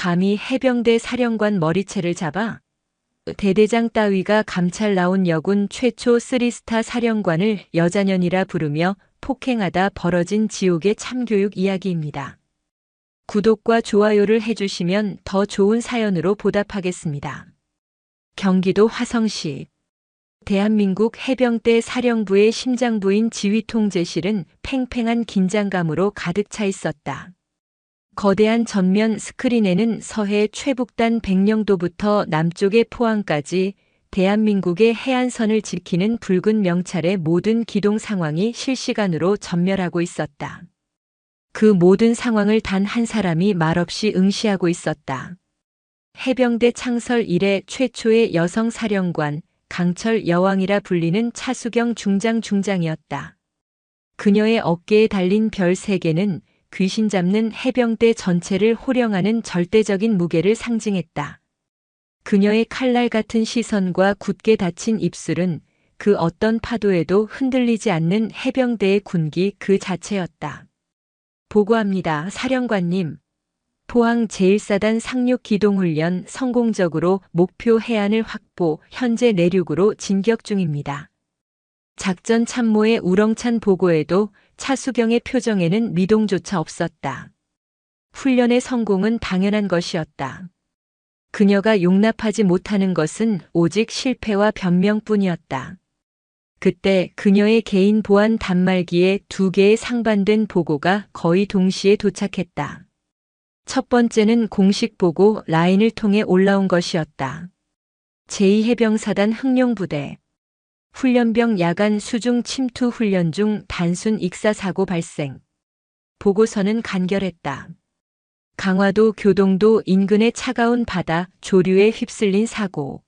감히 해병대 사령관 머리채를 잡아? 대대장 따위가 감찰 나온 여군 최초 3스타 사령관을 여자년이라 부르며 폭행하다 벌어진 지옥의 참교육 이야기입니다. 구독과 좋아요를 해주시면 더 좋은 사연으로 보답하겠습니다. 경기도 화성시 대한민국 해병대 사령부의 심장부인 지휘통제실은 팽팽한 긴장감으로 가득 차 있었다. 거대한 전면 스크린에는 서해 최북단 백령도부터 남쪽의 포항까지 대한민국의 해안선을 지키는 붉은 명찰의 모든 기동 상황이 실시간으로 전멸하고 있었다. 그 모든 상황을 단 한 사람이 말없이 응시하고 있었다. 해병대 창설 이래 최초의 여성 사령관, 강철 여왕이라 불리는 차수경 중장이었다. 그녀의 어깨에 달린 별 3개는 귀신 잡는 해병대 전체를 호령하는 절대적인 무게를 상징했다. 그녀의 칼날 같은 시선과 굳게 닫힌 입술은 그 어떤 파도에도 흔들리지 않는 해병대의 군기 그 자체였다. 보고합니다, 사령관님. 포항 제1사단 상륙 기동훈련 성공적으로 목표 해안을 확보, 현재 내륙으로 진격 중입니다. 작전 참모의 우렁찬 보고에도 차수경의 표정에는 미동조차 없었다. 훈련의 성공은 당연한 것이었다. 그녀가 용납하지 못하는 것은 오직 실패와 변명뿐이었다. 그때 그녀의 개인 보안 단말기에 2개의 상반된 보고가 거의 동시에 도착했다. 첫 번째는 공식 보고 라인을 통해 올라온 것이었다. 제2해병사단 흑룡부대. 훈련병 야간 수중 침투 훈련 중 단순 익사 사고 발생. 보고서는 간결했다. 강화도 교동도 인근의 차가운 바다 조류에 휩쓸린 사고.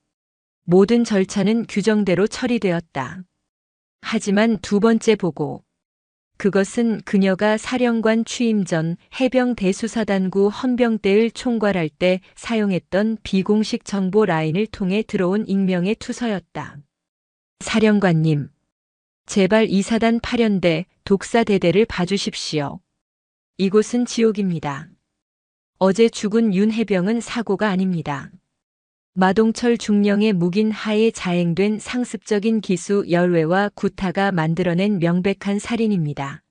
모든 절차는 규정대로 처리되었다. 하지만 두 번째 보고. 그것은 그녀가 사령관 취임 전 해병 대수사단구 헌병대를 총괄할 때 사용했던 비공식 정보 라인을 통해 들어온 익명의 투서였다. 사령관님, 제발 이 사단 8연대 독사대대를 봐주십시오. 이곳은 지옥입니다. 어제 죽은 윤 해병은 사고가 아닙니다. 마동철 중령의 묵인 하에 자행된 상습적인 기수 열외와 구타가 만들어낸 명백한 살인입니다.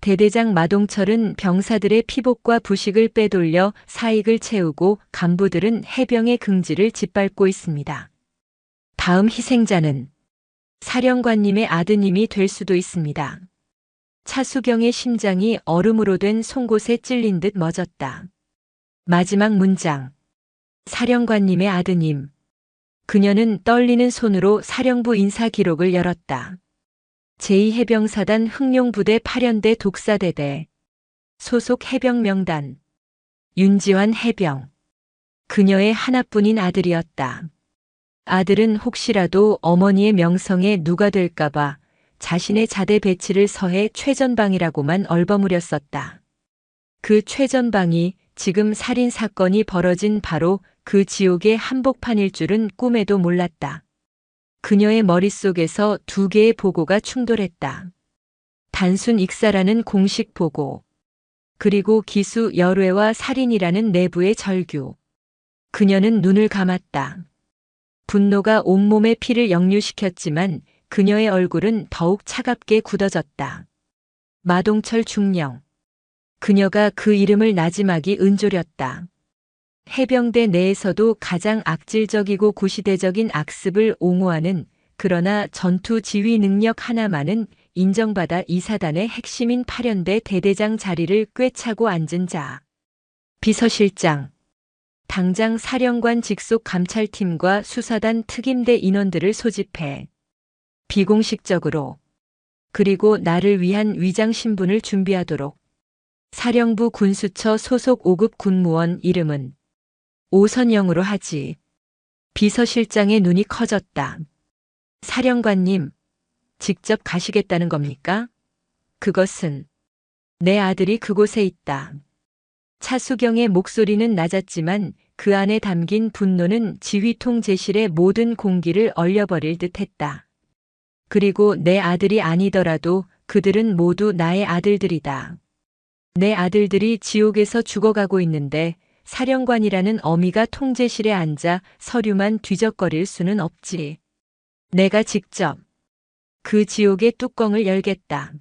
대대장 마동철은 병사들의 피복과 부식을 빼돌려 사익을 채우고 간부들은 해병의 긍지를 짓밟고 있습니다. 다음 희생자는 사령관님의 아드님이 될 수도 있습니다. 차수경의 심장이 얼음으로 된 송곳에 찔린 듯 멎었다. 마지막 문장. 사령관님의 아드님. 그녀는 떨리는 손으로 사령부 인사 기록을 열었다. 제2해병사단 흑룡부대 8연대 독사대대. 소속 해병 명단. 윤지환 해병. 그녀의 하나뿐인 아들이었다. 아들은 혹시라도 어머니의 명성에 누가 될까봐 자신의 자대 배치를 서해 최전방이라고만 얼버무렸었다. 그 최전방이 지금 살인 사건이 벌어진 바로 그 지옥의 한복판일 줄은 꿈에도 몰랐다. 그녀의 머릿속에서 2개의 보고가 충돌했다. 단순 익사라는 공식 보고, 그리고 기수 열외와 살인이라는 내부의 절규. 그녀는 눈을 감았다. 분노가 온몸의 피를 역류시켰지만 그녀의 얼굴은 더욱 차갑게 굳어졌다. 마동철 중령. 그녀가 그 이름을 나지막이 은조렸다. 해병대 내에서도 가장 악질적이고 구시대적인 악습을 옹호하는, 그러나 전투 지휘 능력 하나만은 인정받아 이 사단의 핵심인 8연대 대대장 자리를 꿰차고 앉은 자. 비서실장. 당장 사령관 직속 감찰팀과 수사단 특임대 인원들을 소집해 비공식적으로, 그리고 나를 위한 위장 신분을 준비하도록. 사령부 군수처 소속 5급 군무원 이름은 오선영으로 하지. 비서실장의 눈이 커졌다. 사령관님, 직접 가시겠다는 겁니까? 그것은 내 아들이 그곳에 있다. 차수경의 목소리는 낮았지만 그 안에 담긴 분노는 지휘통제실의 모든 공기를 얼려버릴 듯했다. 그리고 내 아들이 아니더라도 그들은 모두 나의 아들들이다. 내 아들들이 지옥에서 죽어가고 있는데 사령관이라는 어미가 통제실에 앉아 서류만 뒤적거릴 수는 없지. 내가 직접 그 지옥의 뚜껑을 열겠다.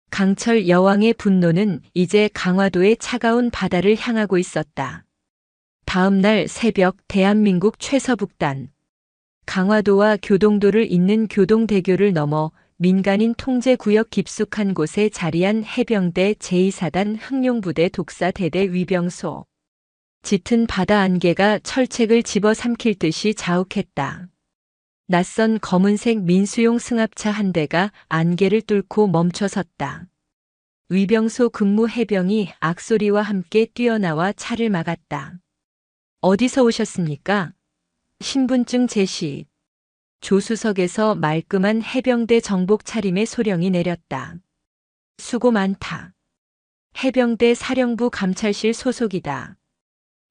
강철 여왕의 분노는 이제 강화도의 차가운 바다를 향하고 있었다. 다음 날 새벽 대한민국 최서북단. 강화도와 교동도를 잇는 교동대교를 넘어 민간인 통제구역 깊숙한 곳에 자리한 해병대 제2사단 흑룡부대 독사대대 위병소. 짙은 바다 안개가 철책을 집어삼킬 듯이 자욱했다. 낯선 검은색 민수용 승합차 한 대가 안개를 뚫고 멈춰섰다. 위병소 근무 해병이 악소리와 함께 뛰어나와 차를 막았다. 어디서 오셨습니까? 신분증 제시. 조수석에서 말끔한 해병대 정복 차림의 소령이 내렸다. 수고 많다. 해병대 사령부 감찰실 소속이다.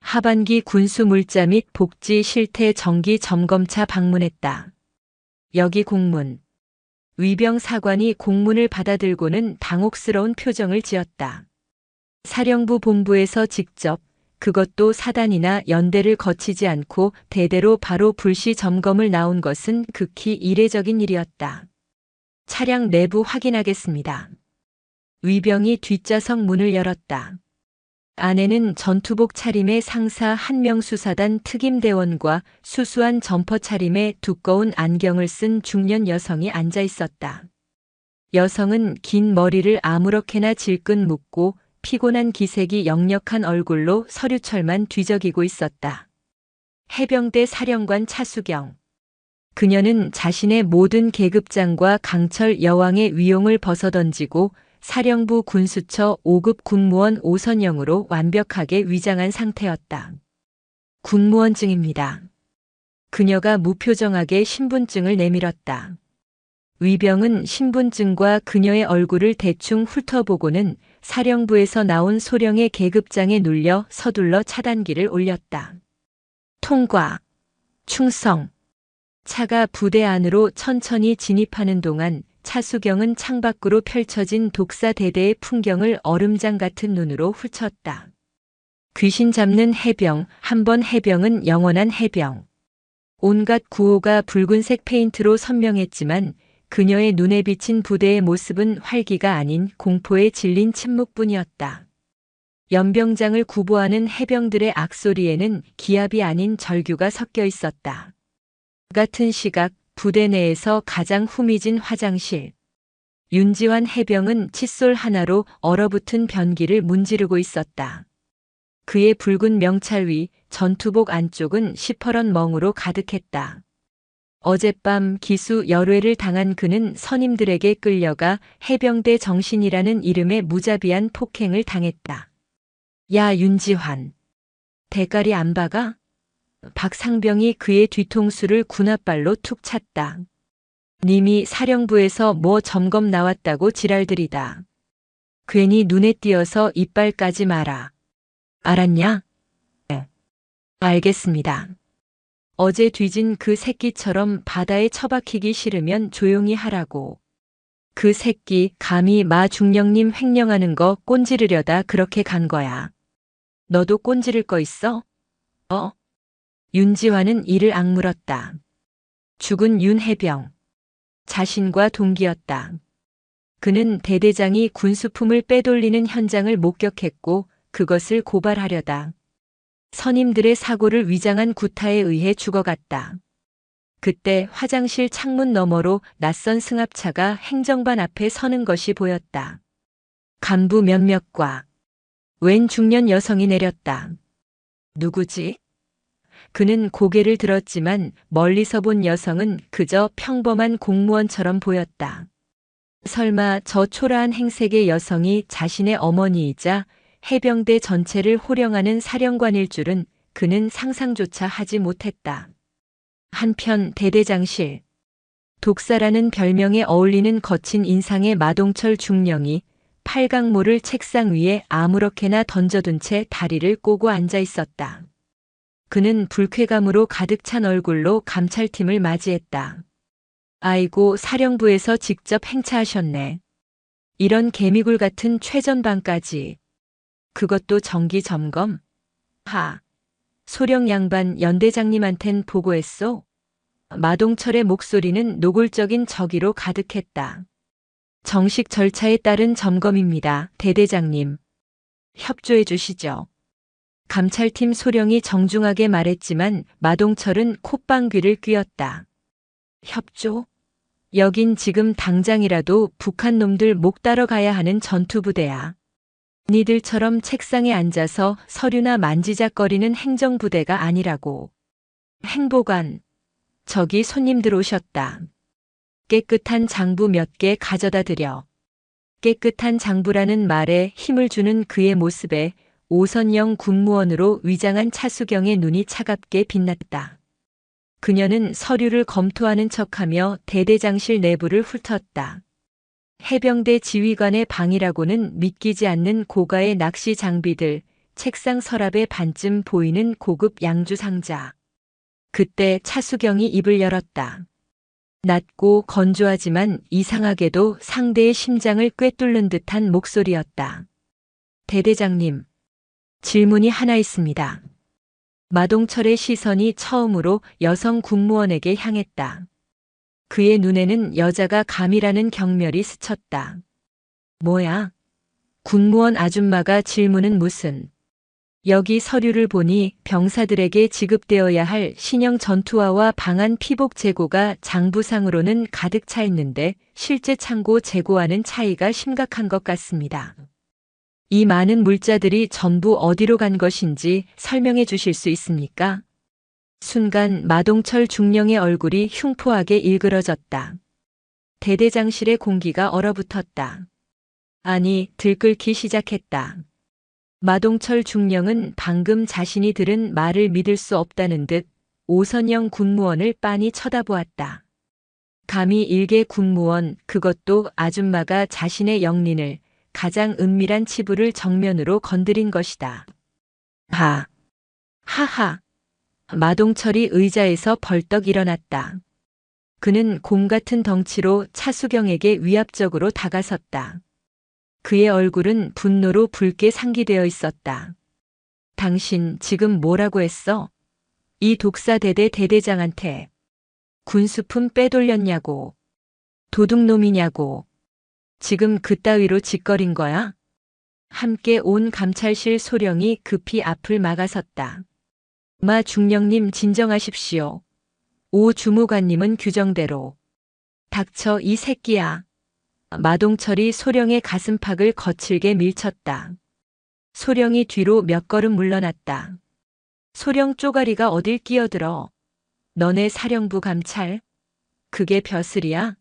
하반기 군수 물자 및 복지 실태 정기 점검차 방문했다. 여기 공문. 위병 사관이 공문을 받아들고는 당혹스러운 표정을 지었다. 사령부 본부에서 직접, 그것도 사단이나 연대를 거치지 않고 대대로 바로 불시 점검을 나온 것은 극히 이례적인 일이었다. 차량 내부 확인하겠습니다. 위병이 뒷좌석 문을 열었다. 안에는 전투복 차림의 상사 한명수사단 특임대원과 수수한 점퍼 차림의 두꺼운 안경을 쓴 중년 여성이 앉아 있었다. 여성은 긴 머리를 아무렇게나 질끈 묶고 피곤한 기색이 역력한 얼굴로 서류철만 뒤적이고 있었다. 해병대 사령관 차수경. 그녀는 자신의 모든 계급장과 강철 여왕의 위용을 벗어던지고 사령부 군수처 5급 군무원 오선영으로 완벽하게 위장한 상태였다. 군무원증입니다. 그녀가 무표정하게 신분증을 내밀었다. 위병은 신분증과 그녀의 얼굴을 대충 훑어보고는 사령부에서 나온 소령의 계급장에 눌려 서둘러 차단기를 올렸다. 통과. 충성. 차가 부대 안으로 천천히 진입하는 동안 차수경은 창밖으로 펼쳐진 독사대대의 풍경을 얼음장 같은 눈으로 훑었다. 귀신 잡는 해병, 한 번 해병은 영원한 해병. 온갖 구호가 붉은색 페인트로 선명했지만 그녀의 눈에 비친 부대의 모습은 활기가 아닌 공포에 질린 침묵뿐이었다. 연병장을 구보하는 해병들의 악소리에는 기합이 아닌 절규가 섞여 있었다. 같은 시각 부대 내에서 가장 후미진 화장실. 윤지환 해병은 칫솔 하나로 얼어붙은 변기를 문지르고 있었다. 그의 붉은 명찰 위 전투복 안쪽은 시퍼런 멍으로 가득했다. 어젯밤 기수 열외를 당한 그는 선임들에게 끌려가 해병대 정신이라는 이름의 무자비한 폭행을 당했다. 야 윤지환. 대가리 안 박아? 박상병이 그의 뒤통수를 군홧발로 툭 찼다. 님이 사령부에서 뭐 점검 나왔다고 지랄들이다. 괜히 눈에 띄어서 이빨 까지 마라. 알았냐? 네. 알겠습니다. 어제 뒤진 그 새끼처럼 바다에 처박히기 싫으면 조용히 하라고. 그 새끼 감히 마 중령님 횡령하는 거 꼰지르려다 그렇게 간 거야. 너도 꼰지를 거 있어? 윤지환은 이를 악물었다. 죽은 윤해병. 자신과 동기였다. 그는 대대장이 군수품을 빼돌리는 현장을 목격했고 그것을 고발하려다 선임들의 사고를 위장한 구타에 의해 죽어갔다. 그때 화장실 창문 너머로 낯선 승합차가 행정반 앞에 서는 것이 보였다. 간부 몇몇과 웬 중년 여성이 내렸다. 누구지? 그는 고개를 들었지만 멀리서 본 여성은 그저 평범한 공무원처럼 보였다. 설마 저 초라한 행색의 여성이 자신의 어머니이자 해병대 전체를 호령하는 사령관일 줄은 그는 상상조차 하지 못했다. 한편 대대장실. 독사라는 별명에 어울리는 거친 인상의 마동철 중령이 팔강모를 책상 위에 아무렇게나 던져둔 채 다리를 꼬고 앉아 있었다. 그는 불쾌감으로 가득 찬 얼굴로 감찰팀을 맞이했다. 아이고 사령부에서 직접 행차하셨네. 이런 개미굴 같은 최전방까지. 그것도 정기 점검? 하. 소령 양반 연대장님한텐 보고했소? 마동철의 목소리는 노골적인 적의로 가득했다. 정식 절차에 따른 점검입니다, 대대장님. 협조해 주시죠. 감찰팀 소령이 정중하게 말했지만 마동철은 콧방귀를 뀌었다. 협조? 여긴 지금 당장이라도 북한 놈들 목 따러 가야 하는 전투부대야. 니들처럼 책상에 앉아서 서류나 만지작거리는 행정부대가 아니라고. 행보관. 저기 손님들 오셨다. 깨끗한 장부 몇 개 가져다 드려. 깨끗한 장부라는 말에 힘을 주는 그의 모습에 오선영 군무원으로 위장한 차수경의 눈이 차갑게 빛났다. 그녀는 서류를 검토하는 척하며 대대장실 내부를 훑었다. 해병대 지휘관의 방이라고는 믿기지 않는 고가의 낚시 장비들, 책상 서랍에 반쯤 보이는 고급 양주 상자. 그때 차수경이 입을 열었다. 낮고 건조하지만 이상하게도 상대의 심장을 꿰뚫는 듯한 목소리였다. 대대장님, 질문이 하나 있습니다. 마동철의 시선이 처음으로 여성 군무원에게 향했다. 그의 눈에는 여자가 감이라는 경멸이 스쳤다. 뭐야? 군무원 아줌마가 질문은 무슨? 여기 서류를 보니 병사들에게 지급되어야 할 신형 전투화와 방한 피복 재고가 장부상으로는 가득 차 있는데 실제 창고 재고와는 차이가 심각한 것 같습니다. 이 많은 물자들이 전부 어디로 간 것인지 설명해 주실 수 있습니까? 순간 마동철 중령의 얼굴이 흉포하게 일그러졌다. 대대장실의 공기가 얼어붙었다. 아니, 들끓기 시작했다. 마동철 중령은 방금 자신이 들은 말을 믿을 수 없다는 듯 오선영 군무원을 빤히 쳐다보았다. 감히 일개 군무원, 그것도 아줌마가 자신의 영린을, 가장 은밀한 치부를 정면으로 건드린 것이다. 하하. 마동철이 의자에서 벌떡 일어났다. 그는 곰 같은 덩치로 차수경에게 위압적으로 다가섰다. 그의 얼굴은 분노로 붉게 상기되어 있었다. 당신 지금 뭐라고 했어? 이 독사대대 대대장한테 군수품 빼돌렸냐고. 도둑놈이냐고. 지금 그따위로 짓거린 거야? 함께 온 감찰실 소령이 급히 앞을 막아섰다. 마 중령님 진정하십시오. 오 주무관님은 규정대로. 닥쳐 이 새끼야. 마동철이 소령의 가슴팍을 거칠게 밀쳤다. 소령이 뒤로 몇 걸음 물러났다. 소령 쪼가리가 어딜 끼어들어. 너네 사령부 감찰? 그게 벼슬이야?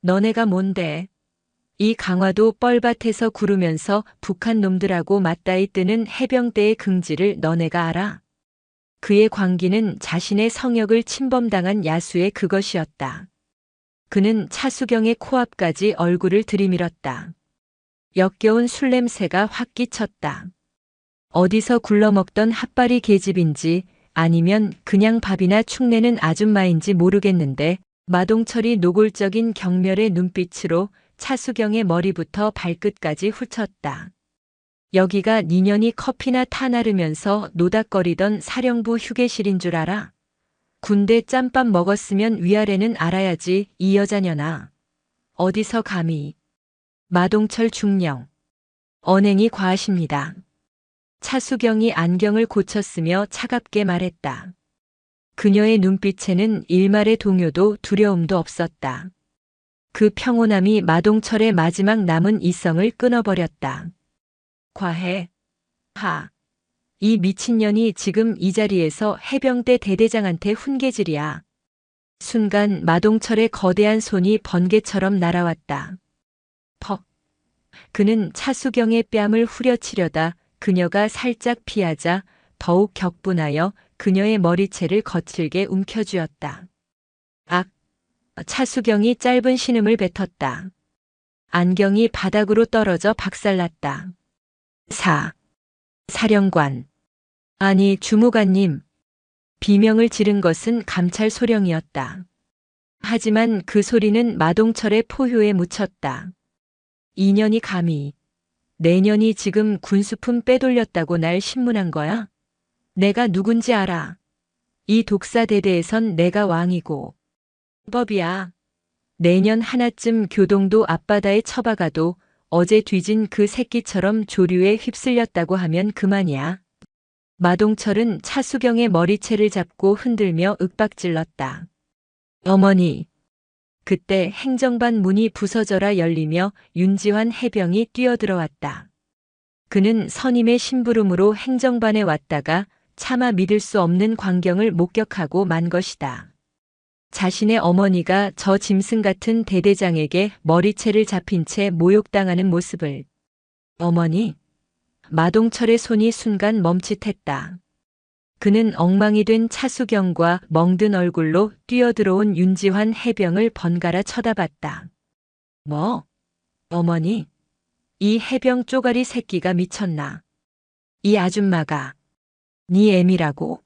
너네가 뭔데? 이 강화도 뻘밭에서 구르면서 북한 놈들하고 맞다이 뜨는 해병대의 긍지를 너네가 알아? 그의 광기는 자신의 성역을 침범당한 야수의 그것이었다. 그는 차수경의 코앞까지 얼굴을 들이밀었다. 역겨운 술 냄새가 확 끼쳤다. 어디서 굴러먹던 핫바리 계집인지 아니면 그냥 밥이나 축내는 아줌마인지 모르겠는데 마동철이 노골적인 경멸의 눈빛으로 차수경의 머리부터 발끝까지 훑었다. 여기가 니년이 커피나 타 나르면서 노닥거리던 사령부 휴게실인 줄 알아? 군대 짬밥 먹었으면 위아래는 알아야지 이 여자년아. 어디서 감히. 마동철 중령. 언행이 과하십니다. 차수경이 안경을 고쳤으며 차갑게 말했다. 그녀의 눈빛에는 일말의 동요도 두려움도 없었다. 그 평온함이 마동철의 마지막 남은 이성을 끊어버렸다. 과해. 이 미친년이 지금 이 자리에서 해병대 대대장한테 훈계질이야. 순간 마동철의 거대한 손이 번개처럼 날아왔다. 퍽. 그는 차수경의 뺨을 후려치려다 그녀가 살짝 피하자 더욱 격분하여 그녀의 머리채를 거칠게 움켜쥐었다. 악. 차수경이 짧은 신음을 뱉었다. 안경이 바닥으로 떨어져 박살났다. 사령관. 아니 주무관님. 비명을 지른 것은 감찰 소령이었다. 하지만 그 소리는 마동철의 포효에 묻혔다. 2년이 감히. 내년이 지금 군수품 빼돌렸다고 날 신문한 거야? 내가 누군지 알아. 이 독사대대에선 내가 왕이고. 법이야. 내년 하나쯤 교동도 앞바다에 처박아도 어제 뒤진 그 새끼처럼 조류에 휩쓸렸다고 하면 그만이야. 마동철은 차수경의 머리채를 잡고 흔들며 윽박질렀다. 어머니. 그때 행정반 문이 부서져라 열리며 윤지환 해병이 뛰어들어왔다. 그는 선임의 심부름으로 행정반에 왔다가 차마 믿을 수 없는 광경을 목격하고 만 것이다. 자신의 어머니가 저 짐승 같은 대대장에게 머리채를 잡힌 채 모욕당하는 모습을. 어머니? 마동철의 손이 순간 멈칫했다. 그는 엉망이 된 차수경과 멍든 얼굴로 뛰어들어온 윤지환 해병을 번갈아 쳐다봤다. 뭐? 어머니? 이 해병 쪼가리 새끼가 미쳤나? 이 아줌마가 네 애미라고?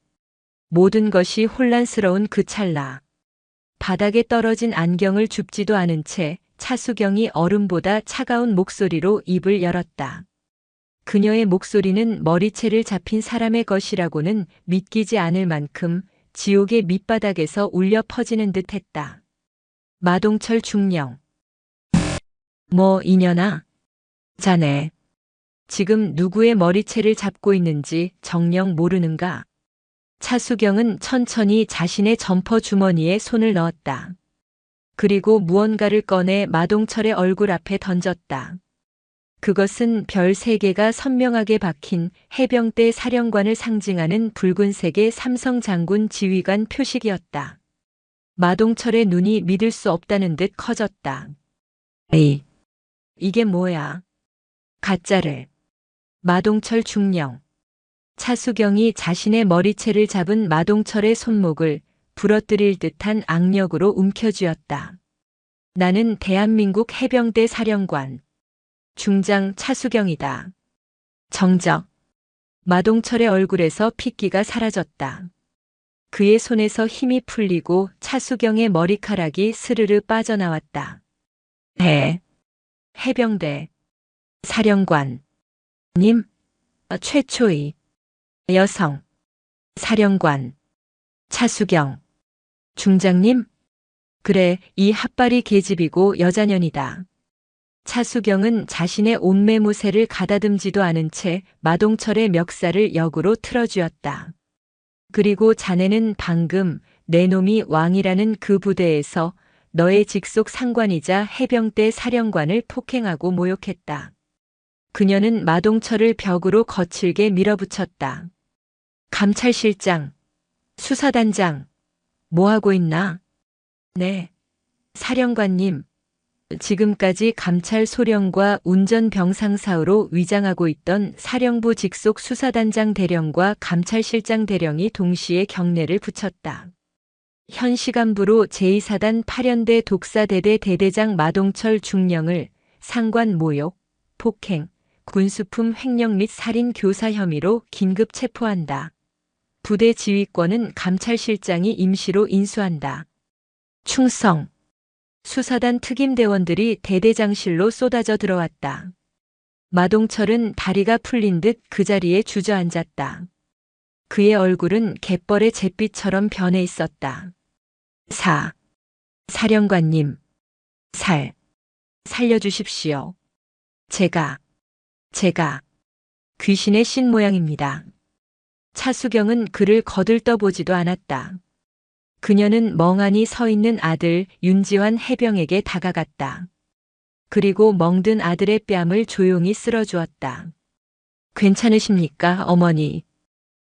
모든 것이 혼란스러운 그 찰나. 바닥에 떨어진 안경을 줍지도 않은 채 차수경이 얼음보다 차가운 목소리로 입을 열었다. 그녀의 목소리는 머리채를 잡힌 사람의 것이라고는 믿기지 않을 만큼 지옥의 밑바닥에서 울려 퍼지는 듯 했다. 마동철 중령. 뭐 이년아? 자네. 지금 누구의 머리채를 잡고 있는지 정녕 모르는가? 차수경은 천천히 자신의 점퍼 주머니에 손을 넣었다. 그리고 무언가를 꺼내 마동철의 얼굴 앞에 던졌다. 그것은 별 3개가 선명하게 박힌 해병대 사령관을 상징하는 붉은색의 삼성 장군 지휘관 표식이었다. 마동철의 눈이 믿을 수 없다는 듯 커졌다. 에이, 이게 뭐야? 가짜를. 마동철 중령. 차수경이 자신의 머리채를 잡은 마동철의 손목을 부러뜨릴 듯한 악력으로 움켜쥐었다. 나는 대한민국 해병대 사령관. 중장 차수경이다. 정적. 마동철의 얼굴에서 핏기가 사라졌다. 그의 손에서 힘이 풀리고 차수경의 머리카락이 스르르 빠져나왔다. 해병대. 사령관. 님. 최초의. 여성. 사령관. 차수경. 중장님? 그래, 이 핫바리 계집이고 여자년이다. 차수경은 자신의 옷매무새를 가다듬지도 않은 채 마동철의 멱살을 역으로 틀어쥐었다. 그리고 자네는 방금 내 놈이 왕이라는 그 부대에서 너의 직속 상관이자 해병대 사령관을 폭행하고 모욕했다. 그녀는 마동철을 벽으로 거칠게 밀어붙였다. 감찰실장, 수사단장, 뭐하고 있나? 네, 사령관님. 지금까지 감찰 소령과 운전병상사로 위장하고 있던 사령부 직속 수사단장 대령과 감찰실장 대령이 동시에 경례를 붙였다. 현 시간부로 제2사단 8연대 독사대대 대대장 마동철 중령을 상관 모욕, 폭행, 군수품 횡령 및 살인 교사 혐의로 긴급 체포한다. 부대 지휘권은 감찰실장이 임시로 인수한다. 충성. 수사단 특임대원들이 대대장실로 쏟아져 들어왔다. 마동철은 다리가 풀린 듯 그 자리에 주저앉았다. 그의 얼굴은 갯벌의 잿빛처럼 변해 있었다. 사령관님, 살려주십시오. 제가 귀신의 신 모양입니다. 차수경은 그를 거들떠보지도 않았다. 그녀는 멍하니 서 있는 아들 윤지환 해병에게 다가갔다. 그리고 멍든 아들의 뺨을 조용히 쓸어주었다. 괜찮으십니까, 어머니?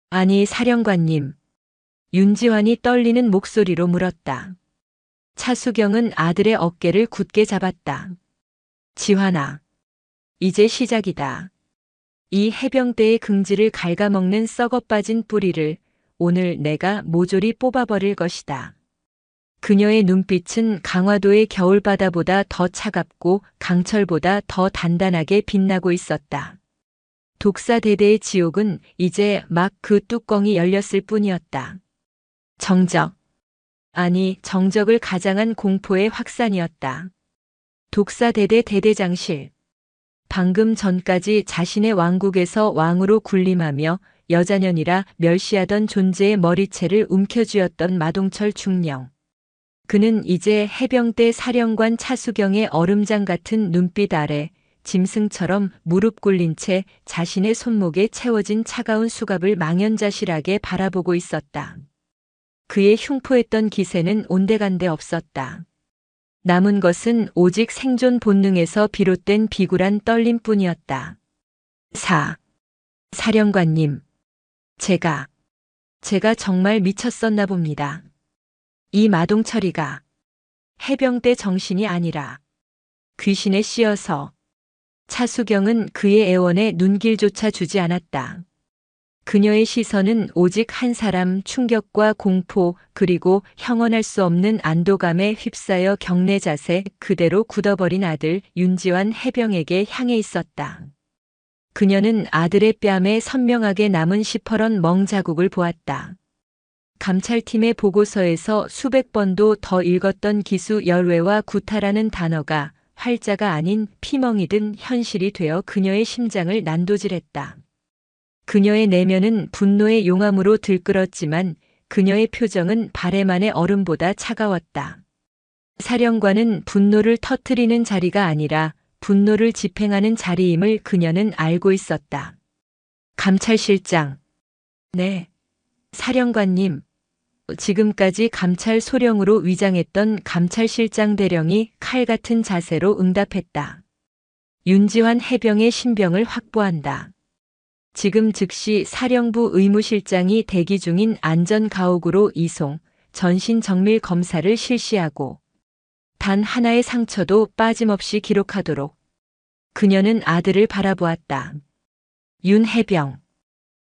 아니, 사령관님. 윤지환이 떨리는 목소리로 물었다. 차수경은 아들의 어깨를 굳게 잡았다. 지환아, 이제 시작이다. 이 해병대의 긍지를 갉아먹는 썩어빠진 뿌리를 오늘 내가 모조리 뽑아버릴 것이다. 그녀의 눈빛은 강화도의 겨울바다보다 더 차갑고 강철보다 더 단단하게 빛나고 있었다. 독사대대의 지옥은 이제 막 그 뚜껑이 열렸을 뿐이었다. 정적을 가장한 공포의 확산이었다. 독사대대 대대장실. 방금 전까지 자신의 왕국에서 왕으로 군림하며 여자년이라 멸시하던 존재의 머리채를 움켜쥐었던 마동철 중령. 그는 이제 해병대 사령관 차수경의 얼음장 같은 눈빛 아래 짐승처럼 무릎 꿇린 채 자신의 손목에 채워진 차가운 수갑을 망연자실하게 바라보고 있었다. 그의 흉포했던 기세는 온데간데 없었다. 남은 것은 오직 생존 본능에서 비롯된 비굴한 떨림뿐이었다. 사령관님, 제가 정말 미쳤었나 봅니다. 이 마동철이가 해병대 정신이 아니라 귀신에 씌어서. 차수경은 그의 애원에 눈길조차 주지 않았다. 그녀의 시선은 오직 한 사람 충격과 공포 그리고 형언할 수 없는 안도감에 휩싸여 경례 자세 그대로 굳어버린 아들 윤지환 해병에게 향해 있었다. 그녀는 아들의 뺨에 선명하게 남은 시퍼런 멍 자국을 보았다. 감찰팀의 보고서에서 수백 번도 더 읽었던 기수 열외와 구타라는 단어가 활자가 아닌 피멍이 든 현실이 되어 그녀의 심장을 난도질했다. 그녀의 내면은 분노의 용암으로 들끓었지만 그녀의 표정은 바래만의 얼음보다 차가웠다. 사령관은 분노를 터뜨리는 자리가 아니라 분노를 집행하는 자리임을 그녀는 알고 있었다. 감찰실장. 네. 사령관님. 지금까지 감찰 소령으로 위장했던 감찰실장 대령이 칼 같은 자세로 응답했다. 윤지환 해병의 신병을 확보한다. 지금 즉시 사령부 의무실장이 대기 중인 안전가옥으로 이송, 전신정밀 검사를 실시하고 단 하나의 상처도 빠짐없이 기록하도록. 그녀는 아들을 바라보았다. 윤 해병.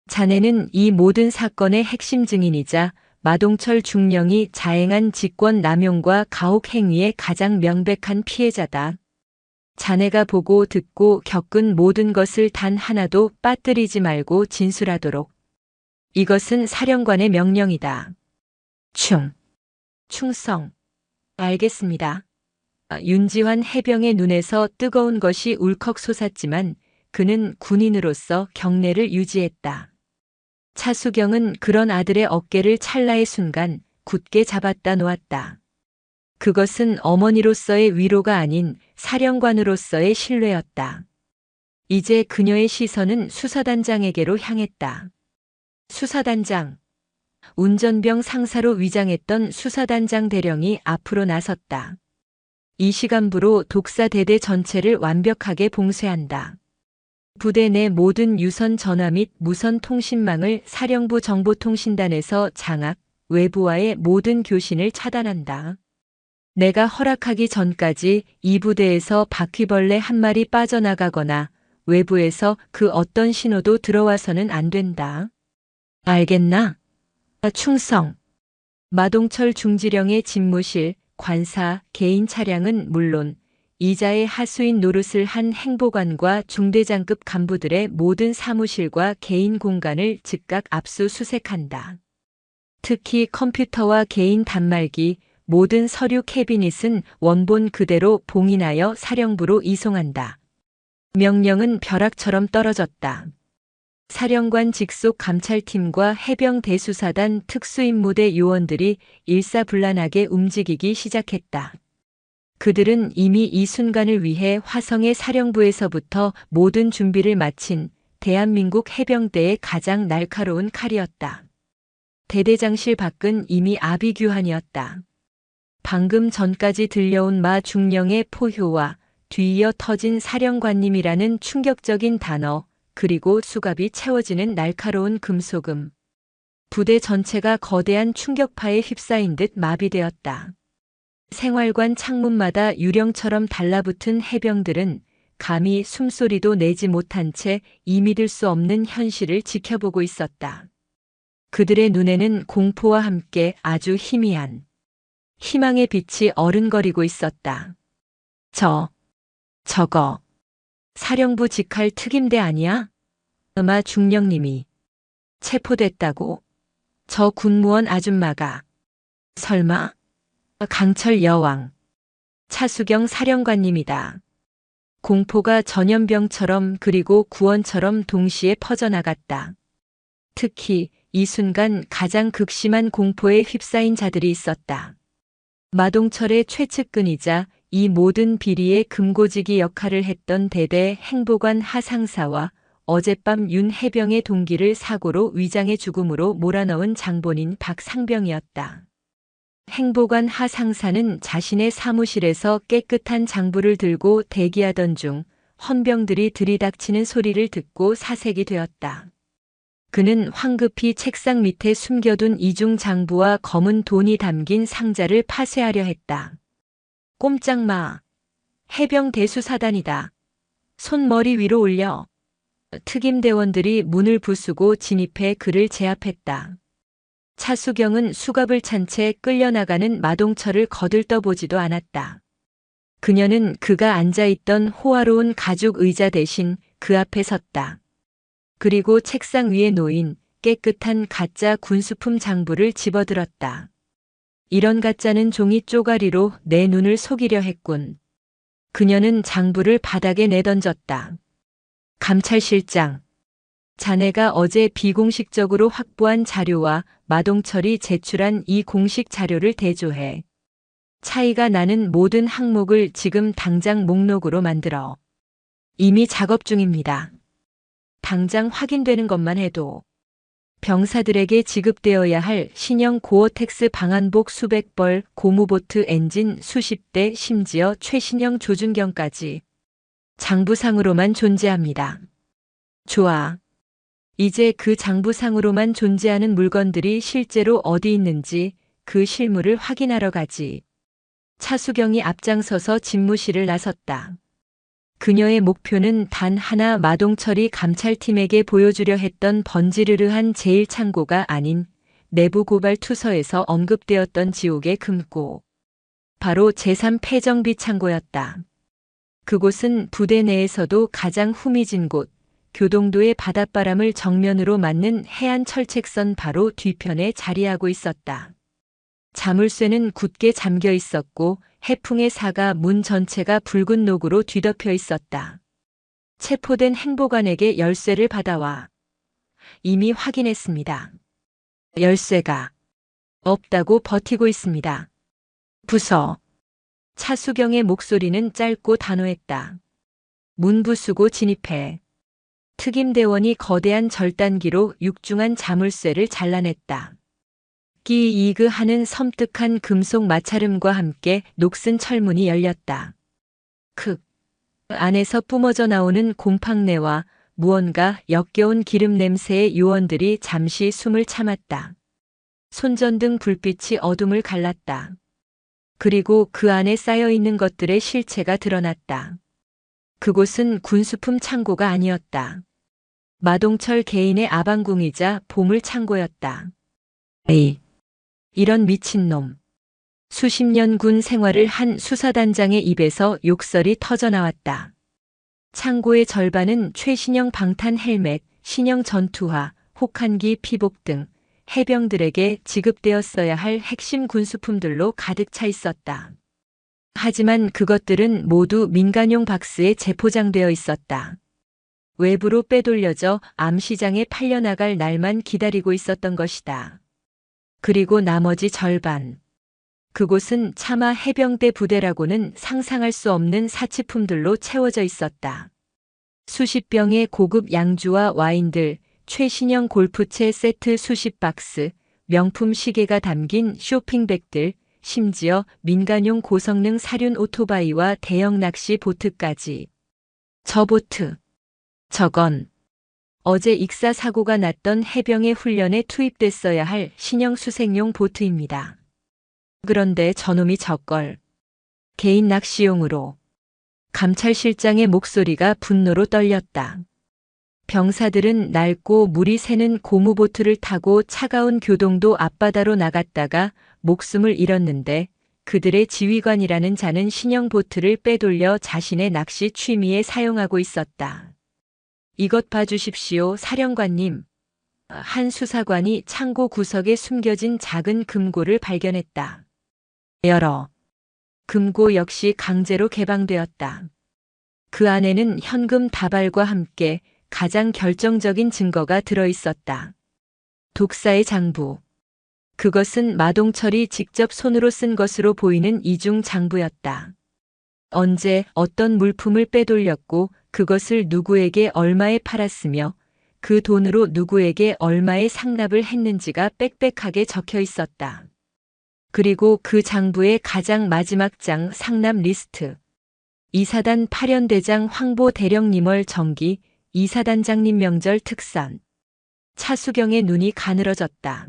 자네는 이 모든 사건의 핵심 증인이자 마동철 중령이 자행한 직권 남용과 가혹 행위의 가장 명백한 피해자다. 자네가 보고 듣고 겪은 모든 것을 단 하나도 빠뜨리지 말고 진술하도록. 이것은 사령관의 명령이다. 충성. 알겠습니다. 윤지환 해병의 눈에서 뜨거운 것이 울컥 솟았지만 그는 군인으로서 경례를 유지했다. 차수경은 그런 아들의 어깨를 찰나의 순간 굳게 잡았다 놓았다. 그것은 어머니로서의 위로가 아닌 사령관으로서의 신뢰였다. 이제 그녀의 시선은 수사단장에게로 향했다. 수사단장. 운전병 상사로 위장했던 수사단장 대령이 앞으로 나섰다. 이 시간부로 독사대대 전체를 완벽하게 봉쇄한다. 부대 내 모든 유선 전화 및 무선 통신망을 사령부 정보통신단에서 장악, 외부와의 모든 교신을 차단한다. 내가 허락하기 전까지 이 부대에서 바퀴벌레 한 마리 빠져나가거나 외부에서 그 어떤 신호도 들어와서는 안 된다. 알겠나? 충성. 마동철 중지령의 집무실, 관사, 개인 차량은 물론 이자의 하수인 노릇을 한 행보관과 중대장급 간부들의 모든 사무실과 개인 공간을 즉각 압수수색한다. 특히 컴퓨터와 개인 단말기, 모든 서류 캐비닛은 원본 그대로 봉인하여 사령부로 이송한다. 명령은 벼락처럼 떨어졌다. 사령관 직속 감찰팀과 해병 대수사단 특수임무대 요원들이 일사불란하게 움직이기 시작했다. 그들은 이미 이 순간을 위해 화성의 사령부에서부터 모든 준비를 마친 대한민국 해병대의 가장 날카로운 칼이었다. 대대장실 밖은 이미 아비규환이었다. 방금 전까지 들려온 마 중령의 포효와 뒤이어 터진 사령관님이라는 충격적인 단어, 그리고 수갑이 채워지는 날카로운 금속음. 부대 전체가 거대한 충격파에 휩싸인 듯 마비되었다. 생활관 창문마다 유령처럼 달라붙은 해병들은 감히 숨소리도 내지 못한 채 이 믿을 수 없는 현실을 지켜보고 있었다. 그들의 눈에는 공포와 함께 아주 희미한 희망의 빛이 어른거리고 있었다. 저거 사령부 직할 특임대 아니야? 마 중령님이 체포됐다고? 저 군무원 아줌마가 설마? 강철 여왕, 차수경 사령관님이다. 공포가 전염병처럼 그리고 구원처럼 동시에 퍼져나갔다. 특히 이 순간 가장 극심한 공포에 휩싸인 자들이 있었다. 마동철의 최측근이자 이 모든 비리의 금고지기 역할을 했던 대대 행보관 하상사와 어젯밤 윤 해병의 동기를 사고로 위장해 죽음으로 몰아넣은 장본인 박상병이었다. 행보관 하상사는 자신의 사무실에서 깨끗한 장부를 들고 대기하던 중 헌병들이 들이닥치는 소리를 듣고 사색이 되었다. 그는 황급히 책상 밑에 숨겨둔 이중 장부와 검은 돈이 담긴 상자를 파쇄하려 했다. 꼼짝 마. 해병 대수사단이다. 손 머리 위로 올려. 특임대원들이 문을 부수고 진입해 그를 제압했다. 차수경은 수갑을 찬 채 끌려나가는 마동철을 거들떠보지도 않았다. 그녀는 그가 앉아있던 호화로운 가죽 의자 대신 그 앞에 섰다. 그리고 책상 위에 놓인 깨끗한 가짜 군수품 장부를 집어들었다. 이런 가짜는 종이 쪼가리로 내 눈을 속이려 했군. 그녀는 장부를 바닥에 내던졌다. 감찰실장, 자네가 어제 비공식적으로 확보한 자료와 마동철이 제출한 이 공식 자료를 대조해. 차이가 나는 모든 항목을 지금 당장 목록으로 만들어. 이미 작업 중입니다. 당장 확인되는 것만 해도 병사들에게 지급되어야 할 신형 고어텍스 방한복 수백 벌, 고무보트 엔진 수십 대, 심지어 최신형 조준경까지 장부상으로만 존재합니다. 좋아. 이제 그 장부상으로만 존재하는 물건들이 실제로 어디 있는지 그 실물을 확인하러 가지. 차수경이 앞장서서 집무실을 나섰다. 그녀의 목표는 단 하나, 마동철이 감찰팀에게 보여주려 했던 번지르르한 제1창고가 아닌 내부 고발 투서에서 언급되었던 지옥의 금고. 바로 제3패정비 창고였다. 그곳은 부대 내에서도 가장 후미진 곳, 교동도의 바닷바람을 정면으로 맞는 해안 철책선 바로 뒤편에 자리하고 있었다. 자물쇠는 굳게 잠겨 있었고 해풍의 사가 문 전체가 붉은 녹으로 뒤덮여 있었다. 체포된 행보관에게 열쇠를 받아와. 이미 확인했습니다. 열쇠가 없다고 버티고 있습니다. 부서. 차수경의 목소리는 짧고 단호했다. 문 부수고 진입해. 특임대원이 거대한 절단기로 육중한 자물쇠를 잘라냈다. 끼이그 하는 섬뜩한 금속 마찰음과 함께 녹슨 철문이 열렸다. 안에서 뿜어져 나오는 곰팡내와 무언가 역겨운 기름 냄새의 요원들이 잠시 숨을 참았다. 손전등 불빛이 어둠을 갈랐다. 그리고 그 안에 쌓여있는 것들의 실체가 드러났다. 그곳은 군수품 창고가 아니었다. 마동철 개인의 아방궁이자 보물 창고였다. 이런 미친놈. 수십 년 군 생활을 한 수사단장의 입에서 욕설이 터져나왔다. 창고의 절반은 최신형 방탄 헬멧, 신형 전투화, 혹한기 피복 등 해병들에게 지급되었어야 할 핵심 군수품들로 가득 차 있었다. 하지만 그것들은 모두 민간용 박스에 재포장되어 있었다. 외부로 빼돌려져 암시장에 팔려나갈 날만 기다리고 있었던 것이다. 그리고 나머지 절반. 그곳은 차마 해병대 부대라고는 상상할 수 없는 사치품들로 채워져 있었다. 수십 병의 고급 양주와 와인들, 최신형 골프채 세트 수십 박스, 명품 시계가 담긴 쇼핑백들, 심지어 민간용 고성능 사륜 오토바이와 대형 낚시 보트까지. 저 보트. 저건 어제 익사 사고가 났던 해병의 훈련에 투입됐어야 할 신형 수색용 보트입니다. 그런데 저놈이 저걸 개인 낚시용으로. 감찰실장의 목소리가 분노로 떨렸다. 병사들은 낡고 물이 새는 고무보트를 타고 차가운 교동도 앞바다로 나갔다가 목숨을 잃었는데 그들의 지휘관이라는 자는 신형 보트를 빼돌려 자신의 낚시 취미에 사용하고 있었다. 이것 봐주십시오, 사령관님. 한 수사관이 창고 구석에 숨겨진 작은 금고를 발견했다. 열어. 금고 역시 강제로 개방되었다. 그 안에는 현금 다발과 함께 가장 결정적인 증거가 들어 있었다. 독사의 장부. 그것은 마동철이 직접 손으로 쓴 것으로 보이는 이중 장부였다. 언제 어떤 물품을 빼돌렸고 그것을 누구에게 얼마에 팔았으며 그 돈으로 누구에게 얼마의 상납을 했는지가 빽빽하게 적혀 있었다. 그리고 그 장부의 가장 마지막 장 상납 리스트. 이사단 8연대장 황보 대령님월 정기, 이사단장님 명절 특선. 차수경의 눈이 가늘어졌다.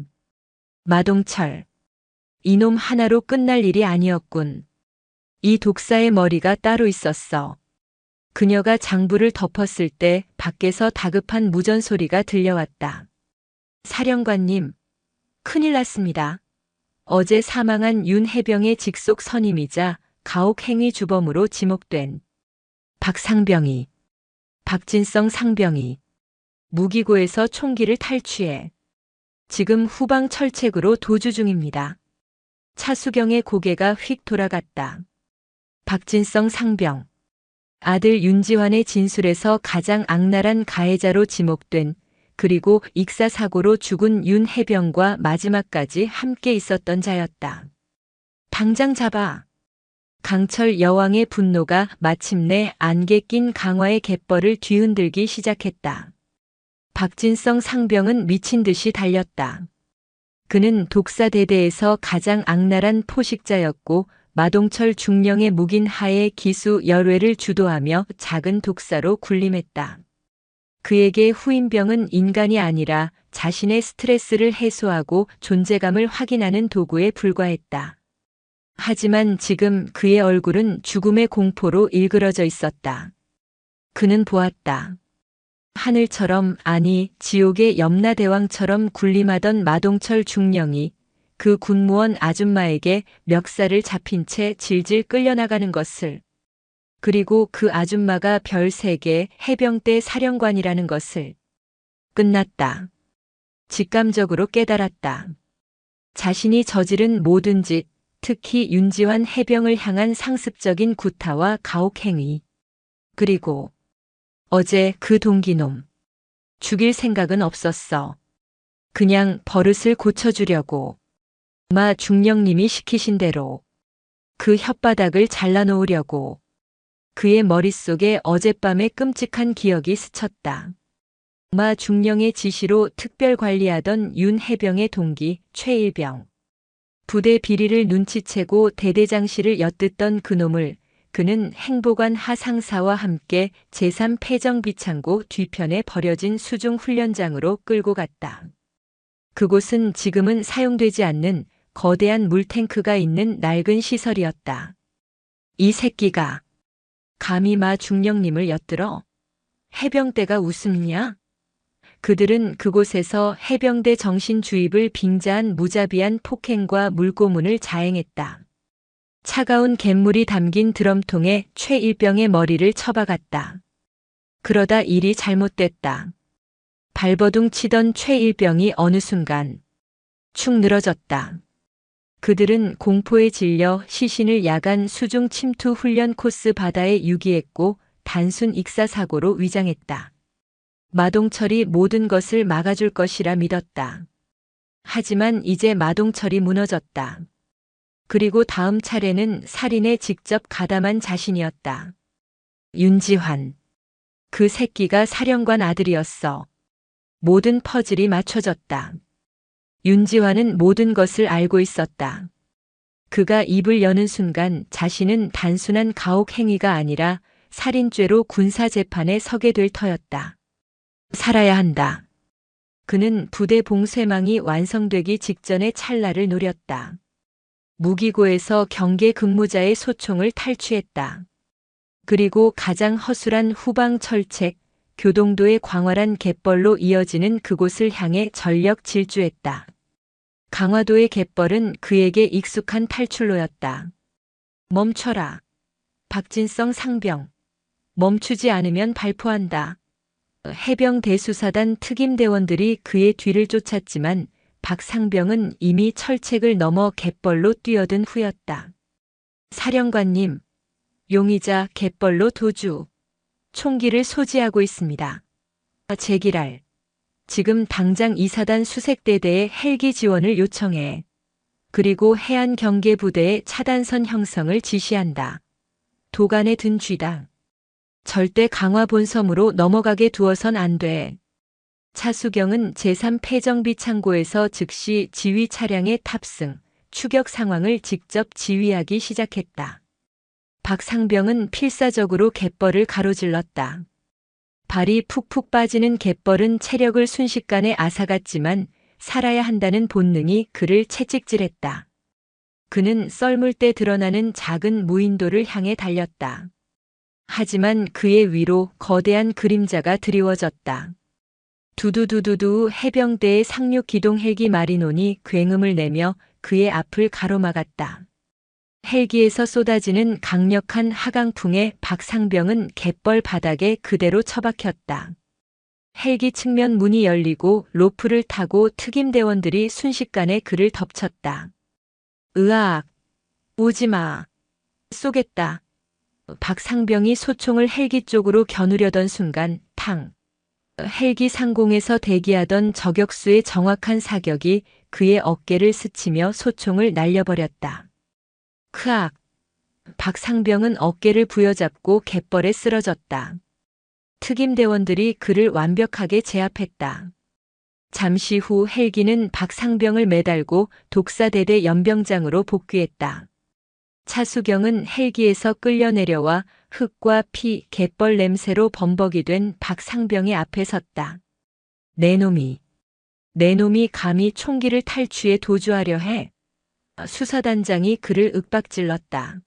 마동철. 이놈 하나로 끝날 일이 아니었군. 이 독사의 머리가 따로 있었어. 그녀가 장부를 덮었을 때 밖에서 다급한 무전 소리가 들려왔다. 사령관님, 큰일 났습니다. 어제 사망한 윤해병의 직속 선임이자 가혹행위 주범으로 지목된 박상병이, 박진성 상병이 무기고에서 총기를 탈취해 지금 후방 철책으로 도주 중입니다. 차수경의 고개가 휙 돌아갔다. 박진성 상병. 아들 윤지환의 진술에서 가장 악랄한 가해자로 지목된 그리고 익사사고로 죽은 윤해병과 마지막까지 함께 있었던 자였다. 당장 잡아. 강철 여왕의 분노가 마침내 안개 낀 강화의 갯벌을 뒤흔들기 시작했다. 박진성 상병은 미친 듯이 달렸다. 그는 독사대대에서 가장 악랄한 포식자였고 마동철 중령의 묵인 하에 기수 열외를 주도하며 작은 독사로 군림했다. 그에게 후임병은 인간이 아니라 자신의 스트레스를 해소하고 존재감을 확인하는 도구에 불과했다. 하지만 지금 그의 얼굴은 죽음의 공포로 일그러져 있었다. 그는 보았다. 하늘처럼, 아니 지옥의 염라대왕처럼 군림하던 마동철 중령이 그 군무원 아줌마에게 멱살을 잡힌 채 질질 끌려나가는 것을, 그리고 그 아줌마가 별 3개 해병대 사령관이라는 것을. 끝났다. 직감적으로 깨달았다. 자신이 저지른 모든 짓, 특히 윤지환 해병을 향한 상습적인 구타와 가혹행위, 그리고 어제 그 동기놈. 죽일 생각은 없었어. 그냥 버릇을 고쳐주려고. 마 중령님이 시키신 대로 그 혓바닥을 잘라놓으려고. 그의 머릿속에 어젯밤의 끔찍한 기억이 스쳤다. 마 중령의 지시로 특별 관리하던 윤 해병의 동기 최일병. 부대 비리를 눈치채고 대대장실을 엿듣던 그놈을 그는 행보관 하상사와 함께 제3패정비창고 뒤편에 버려진 수중 훈련장으로 끌고 갔다. 그곳은 지금은 사용되지 않는 거대한 물탱크가 있는 낡은 시설이었다. 이 새끼가 감히 마 중령님을 엿들어? 해병대가 웃음냐? 그들은 그곳에서 해병대 정신주입을 빙자한 무자비한 폭행과 물고문을 자행했다. 차가운 갯물이 담긴 드럼통에 최일병의 머리를 쳐박았다. 그러다 일이 잘못됐다. 발버둥 치던 최일병이 어느 순간 축 늘어졌다. 그들은 공포에 질려 시신을 야간 수중 침투 훈련 코스 바다에 유기했고 단순 익사사고로 위장했다. 마동철이 모든 것을 막아줄 것이라 믿었다. 하지만 이제 마동철이 무너졌다. 그리고 다음 차례는 살인에 직접 가담한 자신이었다. 윤지환. 그 새끼가 사령관 아들이었어. 모든 퍼즐이 맞춰졌다. 윤지환은 모든 것을 알고 있었다. 그가 입을 여는 순간 자신은 단순한 가혹 행위가 아니라 살인죄로 군사재판에 서게 될 터였다. 살아야 한다. 그는 부대 봉쇄망이 완성되기 직전의 찰나를 노렸다. 무기고에서 경계 근무자의 소총을 탈취했다. 그리고 가장 허술한 후방 철책, 교동도의 광활한 갯벌로 이어지는 그곳을 향해 전력 질주했다. 강화도의 갯벌은 그에게 익숙한 탈출로였다. 멈춰라. 박진성 상병. 멈추지 않으면 발포한다. 해병 대수사단 특임대원들이 그의 뒤를 쫓았지만 박상병은 이미 철책을 넘어 갯벌로 뛰어든 후였다. 사령관님, 용의자 갯벌로 도주. 총기를 소지하고 있습니다. 제기랄. 지금 당장 이사단 수색대대에 헬기 지원을 요청해. 그리고 해안 경계부대의 차단선 형성을 지시한다. 도간에 든 쥐다. 절대 강화 본섬으로 넘어가게 두어선 안 돼. 차수경은 제3패정비 창고에서 즉시 지휘 차량에 탑승, 추격 상황을 직접 지휘하기 시작했다. 박상병은 필사적으로 갯벌을 가로질렀다. 발이 푹푹 빠지는 갯벌은 체력을 순식간에 앗아갔지만 살아야 한다는 본능이 그를 채찍질했다. 그는 썰물 때 드러나는 작은 무인도를 향해 달렸다. 하지만 그의 위로 거대한 그림자가 드리워졌다. 두두두두두 해병대의 상륙 기동 헬기 마리논이 굉음을 내며 그의 앞을 가로막았다. 헬기에서 쏟아지는 강력한 하강풍에 박상병은 갯벌 바닥에 그대로 처박혔다. 헬기 측면 문이 열리고 로프를 타고 특임대원들이 순식간에 그를 덮쳤다. 으악! 오지마! 쏘겠다. 박상병이 소총을 헬기 쪽으로 겨누려던 순간 탕! 헬기 상공에서 대기하던 저격수의 정확한 사격이 그의 어깨를 스치며 소총을 날려버렸다. 크악! 박상병은 어깨를 부여잡고 갯벌에 쓰러졌다. 특임대원들이 그를 완벽하게 제압했다. 잠시 후 헬기는 박상병을 매달고 독사대대 연병장으로 복귀했다. 차수경은 헬기에서 끌려 내려와 흙과 피, 갯벌 냄새로 범벅이 된 박상병의 앞에 섰다. 내 놈이 감히 총기를 탈취해 도주하려 해. 수사단장이 그를 윽박질렀다.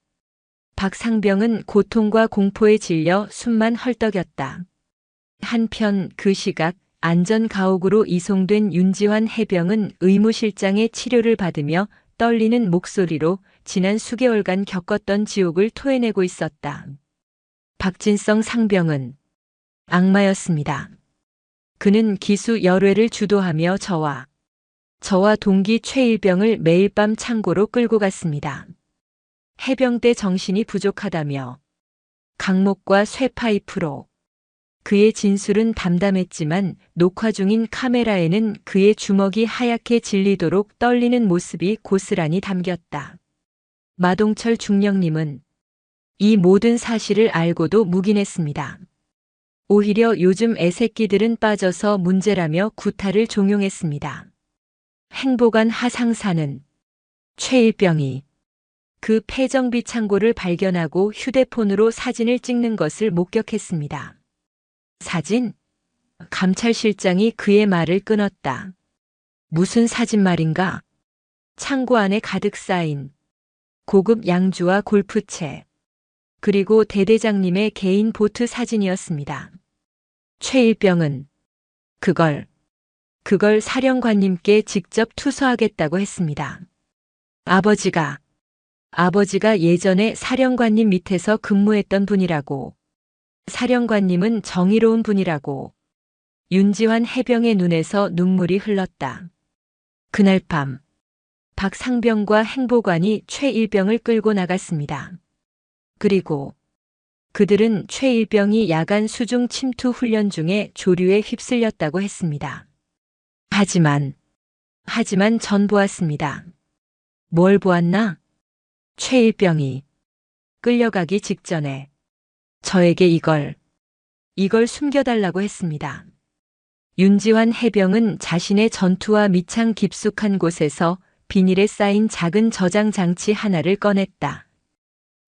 박상병은 고통과 공포에 질려 숨만 헐떡였다. 한편 그 시각 안전가옥으로 이송된 윤지환 해병은 의무실장의 치료를 받으며 떨리는 목소리로 지난 수개월간 겪었던 지옥을 토해내고 있었다. 박진성 상병은 악마였습니다. 그는 기수 열회를 주도하며 저와 동기 최일병을 매일 밤 창고로 끌고 갔습니다. 해병대 정신이 부족하다며 강목과 쇠파이프로. 그의 진술은 담담했지만 녹화 중인 카메라에는 그의 주먹이 하얗게 질리도록 떨리는 모습이 고스란히 담겼다. 마동철 중령님은 이 모든 사실을 알고도 묵인했습니다. 오히려 요즘 애새끼들은 빠져서 문제라며 구타를 종용했습니다. 행보관 하상사는 최일병이 그 패정비 창고를 발견하고 휴대폰으로 사진을 찍는 것을 목격했습니다. 사진? 감찰실장이 그의 말을 끊었다. 무슨 사진 말인가? 창고 안에 가득 쌓인 고급 양주와 골프채, 그리고 대대장님의 개인 보트 사진이었습니다. 최일병은 그걸 사령관님께 직접 투서하겠다고 했습니다. 아버지가 예전에 사령관님 밑에서 근무했던 분이라고. 사령관님은 정의로운 분이라고. 윤지환 해병의 눈에서 눈물이 흘렀다. 그날 밤 박상병과 행보관이 최일병을 끌고 나갔습니다. 그리고 그들은 최일병이 야간 수중 침투 훈련 중에 조류에 휩쓸렸다고 했습니다. 하지만 전 보았습니다. 뭘 보았나? 최일병이 끌려가기 직전에 저에게 이걸 숨겨달라고 했습니다. 윤지환 해병은 자신의 전투와 미창 깊숙한 곳에서 비닐에 쌓인 작은 저장 장치 하나를 꺼냈다.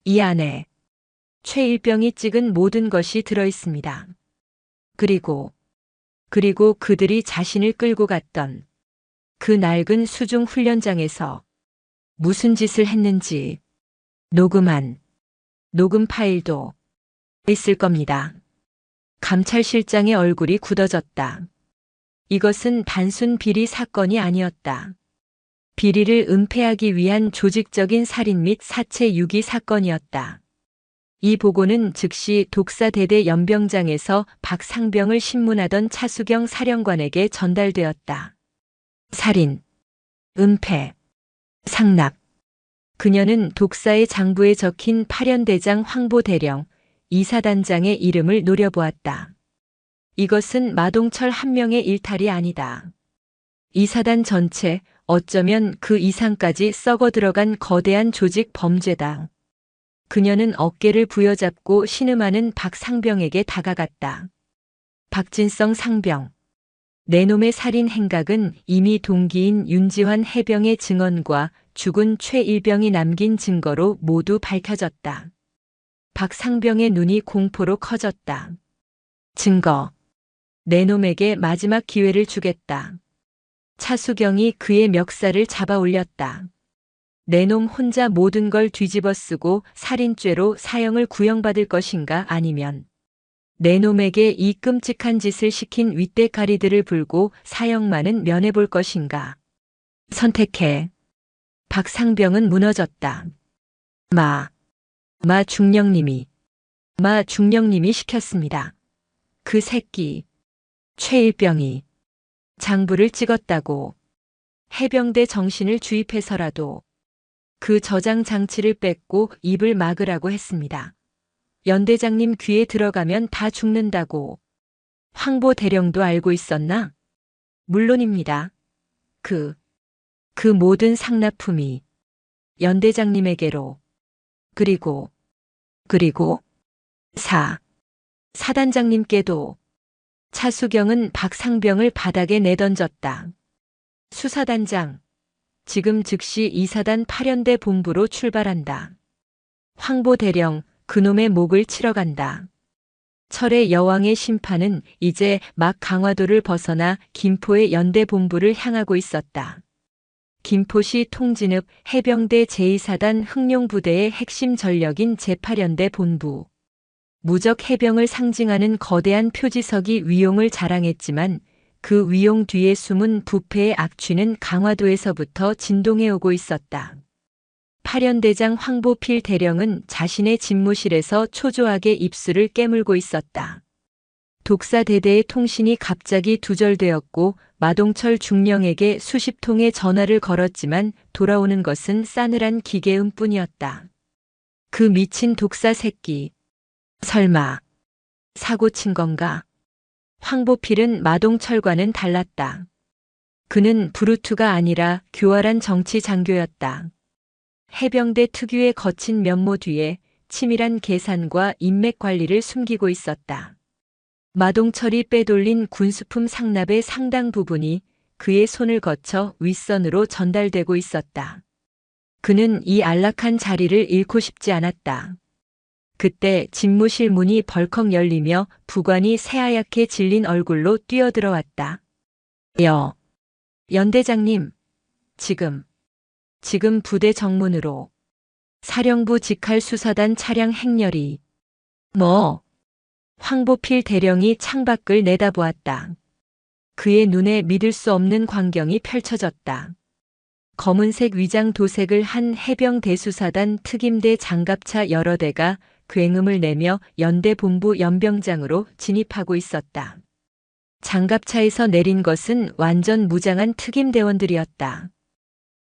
이 안에 최일병이 찍은 모든 것이 들어 있습니다. 그리고 그들이 자신을 끌고 갔던 그 낡은 수중 훈련장에서 무슨 짓을 했는지 녹음 파일도 있을 겁니다. 감찰실장의 얼굴이 굳어졌다. 이것은 단순 비리 사건이 아니었다. 비리를 은폐하기 위한 조직적인 살인 및 사체 유기 사건이었다. 이 보고는 즉시 독사대대 연병장에서 박상병을 신문하던 차수경 사령관에게 전달되었다. 살인, 은폐, 상납. 그녀는 독사의 장부에 적힌 파련대장 황보대령, 이사단장의 이름을 노려보았다. 이것은 마동철 한 명의 일탈이 아니다. 이 사단 전체, 어쩌면 그 이상까지 썩어 들어간 거대한 조직 범죄다. 그녀는 어깨를 부여잡고 신음하는 박상병에게 다가갔다. 박진성 상병. 내 놈의 살인 행각은 이미 동기인 윤지환 해병의 증언과 죽은 최일병이 남긴 증거로 모두 밝혀졌다. 박상병의 눈이 공포로 커졌다. 증거. 내 놈에게 마지막 기회를 주겠다. 차수경이 그의 멱살을 잡아 올렸다. 내 놈 혼자 모든 걸 뒤집어 쓰고 살인죄로 사형을 구형받을 것인가, 아니면 내 놈에게 이 끔찍한 짓을 시킨 윗대가리들을 불고 사형만은 면해볼 것인가. 선택해. 박상병은 무너졌다. 마 중령님이 시켰습니다. 그 새끼 최일병이 장부를 찍었다고. 해병대 정신을 주입해서라도 그 저장 장치를 뺏고 입을 막으라고 했습니다. 연대장님 귀에 들어가면 다 죽는다고. 황보 대령도 알고 있었나? 물론입니다. 그 모든 상납품이 연대장님에게로. 그리고 사단장님께도. 차수경은 박상병을 바닥에 내던졌다. 수사단장, 지금 즉시 이사단 8연대 본부로 출발한다. 황보 대령, 그놈의 목을 치러 간다. 철의 여왕의 심판은 이제 막 강화도를 벗어나 김포의 연대 본부를 향하고 있었다. 김포시 통진읍 해병대 제2사단 흑룡부대의 핵심 전력인 제8연대 본부. 무적 해병을 상징하는 거대한 표지석이 위용을 자랑했지만 그 위용 뒤에 숨은 부패의 악취는 강화도에서부터 진동해 오고 있었다. 8연대장 황보필 대령은 자신의 집무실에서 초조하게 입술을 깨물고 있었다. 독사대대의 통신이 갑자기 두절되었고 마동철 중령에게 수십 통의 전화를 걸었지만 돌아오는 것은 싸늘한 기계음뿐이었다. 그 미친 독사 새끼. 설마 사고 친 건가? 황보필은 마동철과는 달랐다. 그는 부르투가 아니라 교활한 정치 장교였다. 해병대 특유의 거친 면모 뒤에 치밀한 계산과 인맥 관리를 숨기고 있었다. 마동철이 빼돌린 군수품 상납의 상당 부분이 그의 손을 거쳐 윗선으로 전달되고 있었다. 그는 이 안락한 자리를 잃고 싶지 않았다. 그때 집무실 문이 벌컥 열리며 부관이 새하얗게 질린 얼굴로 뛰어들어왔다. 연대장님, 지금 부대 정문으로. 사령부 직할 수사단 차량 행렬이. 황보필 대령이 창밖을 내다보았다. 그의 눈에 믿을 수 없는 광경이 펼쳐졌다. 검은색 위장 도색을 한 해병 대수사단 특임대 장갑차 여러 대가 굉음을 내며 연대 본부 연병장으로 진입하고 있었다. 장갑차에서 내린 것은 완전 무장한 특임대원들이었다.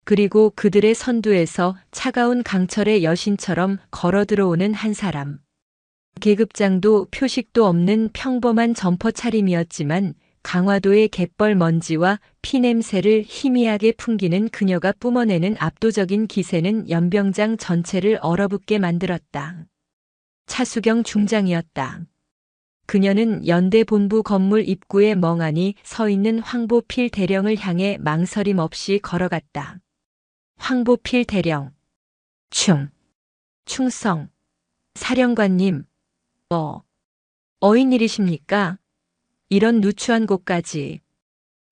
그리고 그들의 선두에서 차가운 강철의 여신처럼 걸어 들어오는 한 사람. 계급장도 표식도 없는 평범한 점퍼 차림이었지만 강화도의 갯벌 먼지와 피냄새를 희미하게 풍기는 그녀가 뿜어내는 압도적인 기세는 연병장 전체를 얼어붙게 만들었다. 차수경 중장이었다. 그녀는 연대 본부 건물 입구에 멍하니 서 있는 황보필 대령을 향해 망설임 없이 걸어갔다. 황보필 대령. 충성. 사령관님. 어인일이십니까? 이런 누추한 곳까지.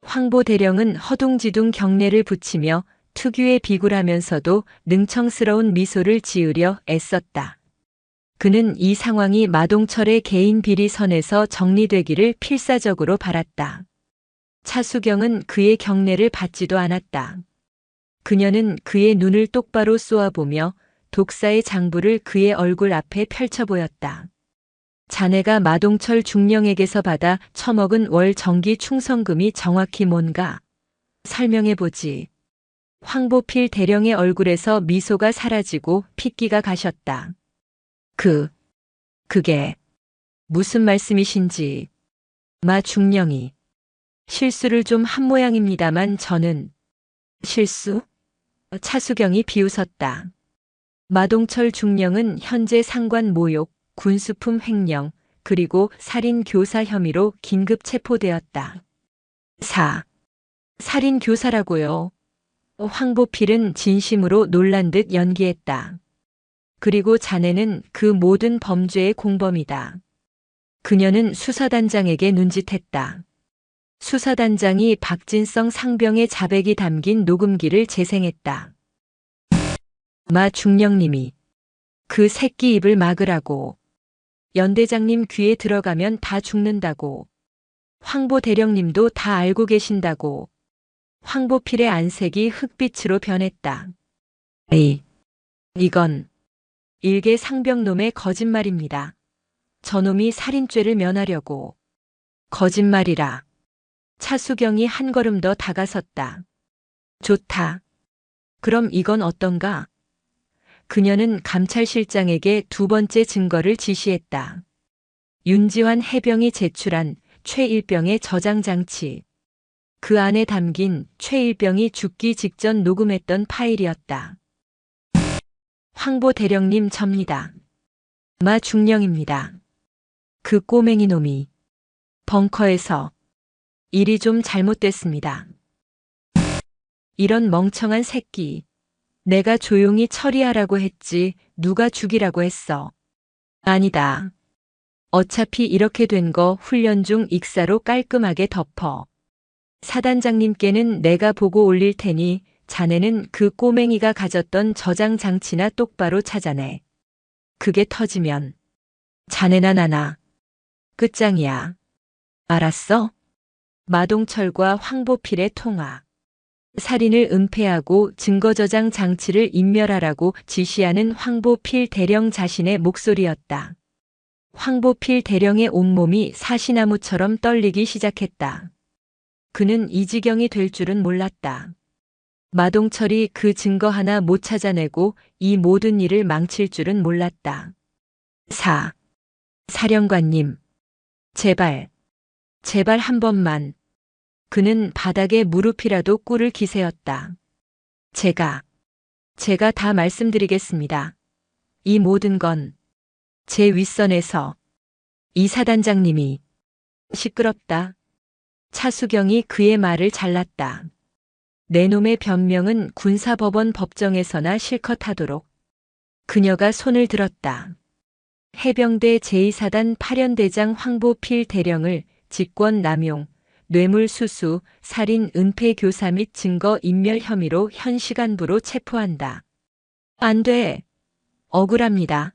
황보 대령은 허둥지둥 경례를 붙이며 특유의 비굴하면서도 능청스러운 미소를 지으려 애썼다. 그는 이 상황이 마동철의 개인 비리선에서 정리되기를 필사적으로 바랐다. 차수경은 그의 경례를 받지도 않았다. 그녀는 그의 눈을 똑바로 쏘아보며 독사의 장부를 그의 얼굴 앞에 펼쳐 보였다. 자네가 마동철 중령에게서 받아 처먹은 월 정기 충성금이 정확히 뭔가 설명해보지. 황보필 대령의 얼굴에서 미소가 사라지고 핏기가 가셨다. 그게 무슨 말씀이신지. 마 중령이 실수를 좀 한 모양입니다만 저는 실수? 차수경이 비웃었다. 마동철 중령은 현재 상관 모욕, 군수품 횡령, 그리고 살인 교사 혐의로 긴급 체포되었다. 살인 교사라고요. 황보필은 진심으로 놀란 듯 연기했다. 그리고 자네는 그 모든 범죄의 공범이다. 그녀는 수사단장에게 눈짓했다. 수사단장이 박진성 상병의 자백이 담긴 녹음기를 재생했다. 마 중령님이 그 새끼 입을 막으라고. 연대장님 귀에 들어가면 다 죽는다고. 황보 대령님도 다 알고 계신다고. 황보필의 안색이 흑빛으로 변했다. 이건 일개 상병놈의 거짓말입니다. 저놈이 살인죄를 면하려고. 거짓말이라. 차수경이 한 걸음 더 다가섰다. 좋다. 그럼 이건 어떤가? 그녀는 감찰실장에게 두 번째 증거를 지시했다. 윤지환 해병이 제출한 최일병의 저장장치. 그 안에 담긴 최일병이 죽기 직전 녹음했던 파일이었다. 황보 대령님 접니다. 마 중령입니다. 그 꼬맹이 놈이 벙커에서 일이 좀 잘못됐습니다. 이런 멍청한 새끼. 내가 조용히 처리하라고 했지 누가 죽이라고 했어. 아니다. 어차피 이렇게 된 거 훈련 중 익사로 깔끔하게 덮어. 사단장님께는 내가 보고 올릴 테니 자네는 그 꼬맹이가 가졌던 저장 장치나 똑바로 찾아내. 그게 터지면 자네나 나나 끝장이야. 알았어? 마동철과 황보필의 통화. 살인을 은폐하고 증거저장 장치를 인멸하라고 지시하는 황보필 대령 자신의 목소리였다. 황보필 대령의 온몸이 사시나무처럼 떨리기 시작했다. 그는 이 지경이 될 줄은 몰랐다. 마동철이 그 증거 하나 못 찾아내고 이 모든 일을 망칠 줄은 몰랐다. 사령관님, 제발 한 번만. 그는 바닥에 무릎이라도 꿇을 기세였다. 제가 다 말씀드리겠습니다. 이 모든 건 제 윗선에서 이 사단장님이. 시끄럽다. 차수경이 그의 말을 잘랐다. 내 놈의 변명은 군사법원 법정에서나 실컷 하도록. 그녀가 손을 들었다. 해병대 제2사단 8연대장 황보필 대령을 직권 남용, 뇌물수수, 살인 은폐 교사 및 증거 인멸 혐의로 현 시간부로 체포한다. 안 돼. 억울합니다.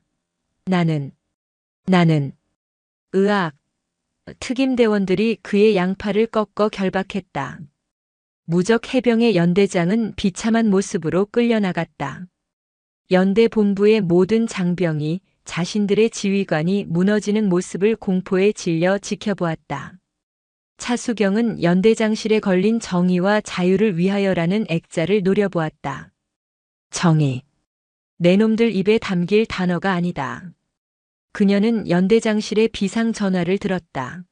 나는. 의학. 특임대원들이 그의 양팔을 꺾어 결박했다. 무적 해병의 연대장은 비참한 모습으로 끌려나갔다. 연대 본부의 모든 장병이 자신들의 지휘관이 무너지는 모습을 공포에 질려 지켜보았다. 차수경은 연대장실에 걸린 정의와 자유를 위하여라는 액자를 노려보았다. 정의. 내 놈들 입에 담길 단어가 아니다. 그녀는 연대장실의 비상 전화를 들었다.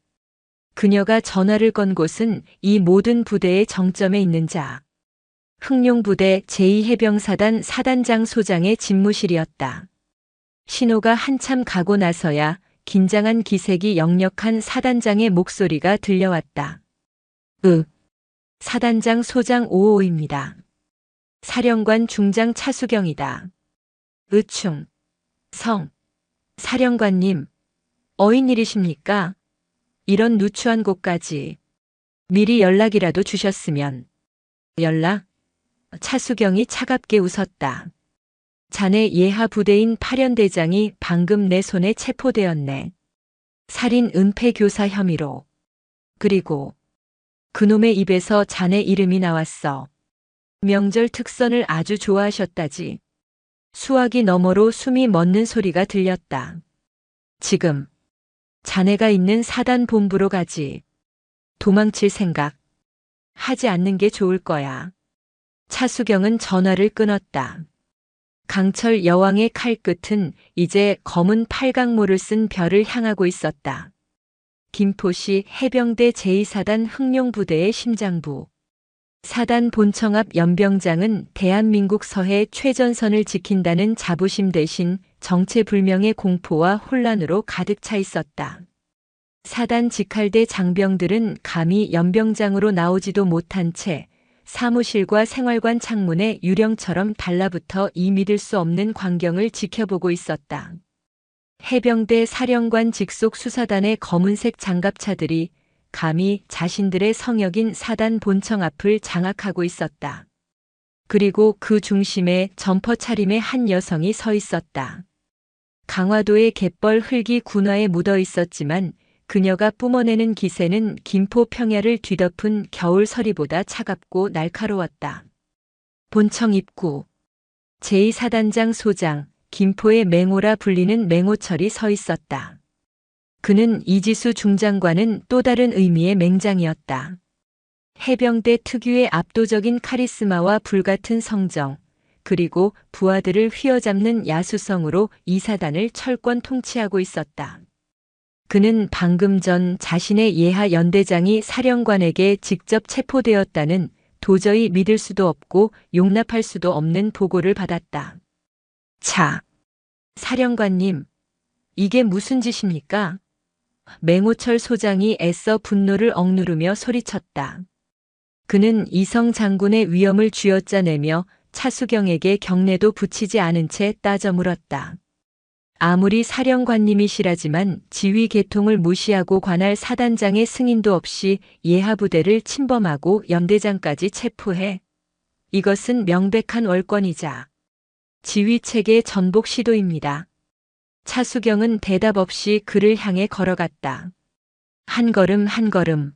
그녀가 전화를 건 곳은 이 모든 부대의 정점에 있는 자. 흑룡부대 제2해병사단 사단장 소장의 집무실이었다. 신호가 한참 가고 나서야 긴장한 기색이 역력한 사단장의 목소리가 들려왔다. 사단장 소장 오호입니다. 사령관 중장 차수경이다. 사령관님, 어인일이십니까? 이런 누추한 곳까지. 미리 연락이라도 주셨으면. 연락? 차수경이 차갑게 웃었다. 자네 예하 부대인 8연대장이 방금 내 손에 체포되었네. 살인 은폐 교사 혐의로. 그리고 그놈의 입에서 자네 이름이 나왔어. 명절 특선을 아주 좋아하셨다지. 수화기 너머로 숨이 멎는 소리가 들렸다. 지금 자네가 있는 사단 본부로 가지. 도망칠 생각 하지 않는 게 좋을 거야. 차수경은 전화를 끊었다. 강철 여왕의 칼끝은 이제 검은 팔각모를 쓴 별을 향하고 있었다. 김포시 해병대 제2사단 흥룡부대의 심장부. 사단 본청 앞 연병장은 대한민국 서해 최전선을 지킨다는 자부심 대신 정체불명의 공포와 혼란으로 가득 차 있었다. 사단 직할대 장병들은 감히 연병장으로 나오지도 못한 채 사무실과 생활관 창문에 유령처럼 달라붙어 이 믿을 수 없는 광경을 지켜보고 있었다. 해병대 사령관 직속 수사단의 검은색 장갑차들이 감히 자신들의 성역인 사단 본청 앞을 장악하고 있었다. 그리고 그 중심에 점퍼 차림의 한 여성이 서 있었다. 강화도의 갯벌 흙이 군화에 묻어 있었지만 그녀가 뿜어내는 기세는 김포 평야를 뒤덮은 겨울 서리보다 차갑고 날카로웠다. 본청 입구. 제2사단장 소장, 김포의 맹호라 불리는 맹호철이 서 있었다. 그는 이지수 중장과는 또 다른 의미의 맹장이었다. 해병대 특유의 압도적인 카리스마와 불같은 성정, 그리고 부하들을 휘어잡는 야수성으로 이 사단을 철권 통치하고 있었다. 그는 방금 전 자신의 예하 연대장이 사령관에게 직접 체포되었다는 도저히 믿을 수도 없고 용납할 수도 없는 보고를 받았다. 자, 사령관님, 이게 무슨 짓입니까? 맹호철 소장이 애써 분노를 억누르며 소리쳤다. 그는 이성 장군의 위엄을 쥐어짜내며 차수경에게 경례도 붙이지 않은 채 따져 물었다. 아무리 사령관님이시라지만 지휘 계통을 무시하고 관할 사단장의 승인도 없이 예하부대를 침범하고 연대장까지 체포해. 이것은 명백한 월권이자 지휘체계 전복 시도입니다. 차수경은 대답 없이 그를 향해 걸어갔다. 한 걸음 한 걸음.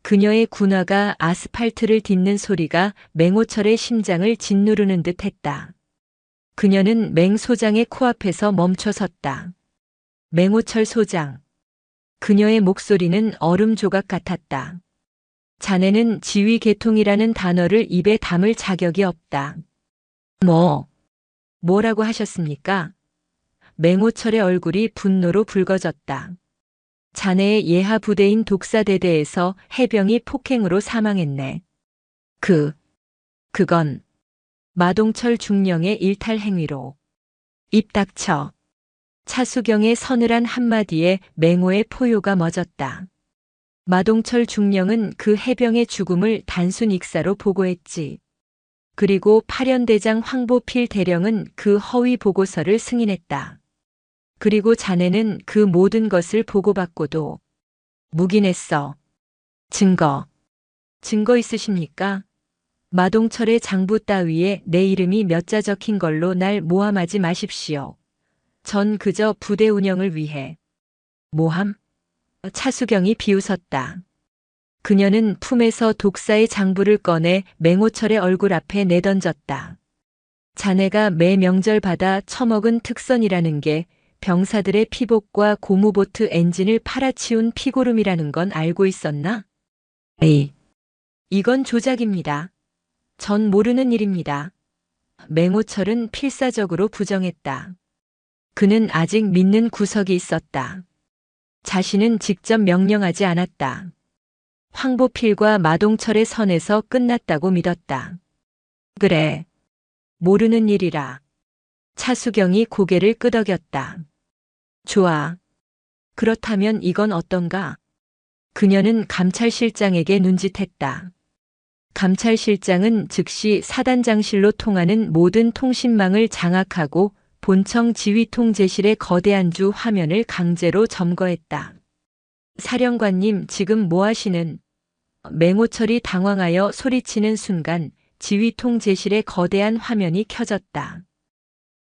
그녀의 군화가 아스팔트를 딛는 소리가 맹호철의 심장을 짓누르는 듯 했다. 그녀는 맹 소장의 코앞에서 멈춰 섰다. 맹호철 소장. 그녀의 목소리는 얼음 조각 같았다. 자네는 지휘 계통이라는 단어를 입에 담을 자격이 없다. 뭐라고 하셨습니까? 맹호철의 얼굴이 분노로 붉어졌다. 자네의 예하 부대인 독사대대에서 해병이 폭행으로 사망했네. 그건 마동철 중령의 일탈 행위로. 입 닥쳐. 차수경의 서늘한 한마디에 맹호의 포효가 멎었다. 마동철 중령은 그 해병의 죽음을 단순 익사로 보고했지. 그리고 파련대장 황보필 대령은 그 허위 보고서를 승인했다. 그리고 자네는 그 모든 것을 보고받고도 묵인했어. 증거 있으십니까? 마동철의 장부 따위에 내 이름이 몇 자 적힌 걸로 날 모함하지 마십시오. 전 그저 부대 운영을 위해. 모함? 차수경이 비웃었다. 그녀는 품에서 독사의 장부를 꺼내 맹호철의 얼굴 앞에 내던졌다. 자네가 매 명절 받아 처먹은 특선이라는 게 병사들의 피복과 고무보트 엔진을 팔아치운 피고름이라는 건 알고 있었나? 에이, 이건 조작입니다. 전 모르는 일입니다. 맹호철은 필사적으로 부정했다. 그는 아직 믿는 구석이 있었다. 자신은 직접 명령하지 않았다. 황보필과 마동철의 선에서 끝났다고 믿었다. 그래, 모르는 일이라. 차수경이 고개를 끄덕였다. 좋아. 그렇다면 이건 어떤가? 그녀는 감찰실장에게 눈짓했다. 감찰실장은 즉시 사단장실로 통하는 모든 통신망을 장악하고 본청 지휘통제실의 거대한 주 화면을 강제로 점거했다. 사령관님, 지금 뭐 하시는? 맹호철이 당황하여 소리치는 순간 지휘통제실의 거대한 화면이 켜졌다.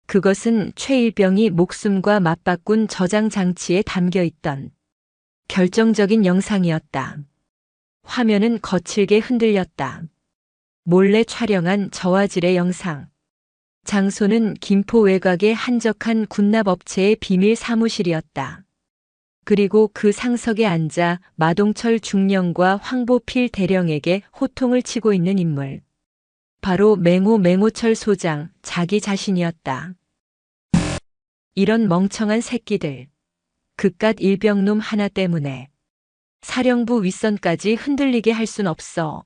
그것은 최일병이 목숨과 맞바꾼 저장 장치에 담겨 있던 결정적인 영상이었다. 화면은 거칠게 흔들렸다. 몰래 촬영한 저화질의 영상. 장소는 김포 외곽의 한적한 군납업체의 비밀 사무실이었다. 그리고 그 상석에 앉아 마동철 중령과 황보필 대령에게 호통을 치고 있는 인물. 바로 맹호철 소장, 자기 자신이었다. 이런 멍청한 새끼들. 그깟 일병놈 하나 때문에. 사령부 윗선까지 흔들리게 할 순 없어.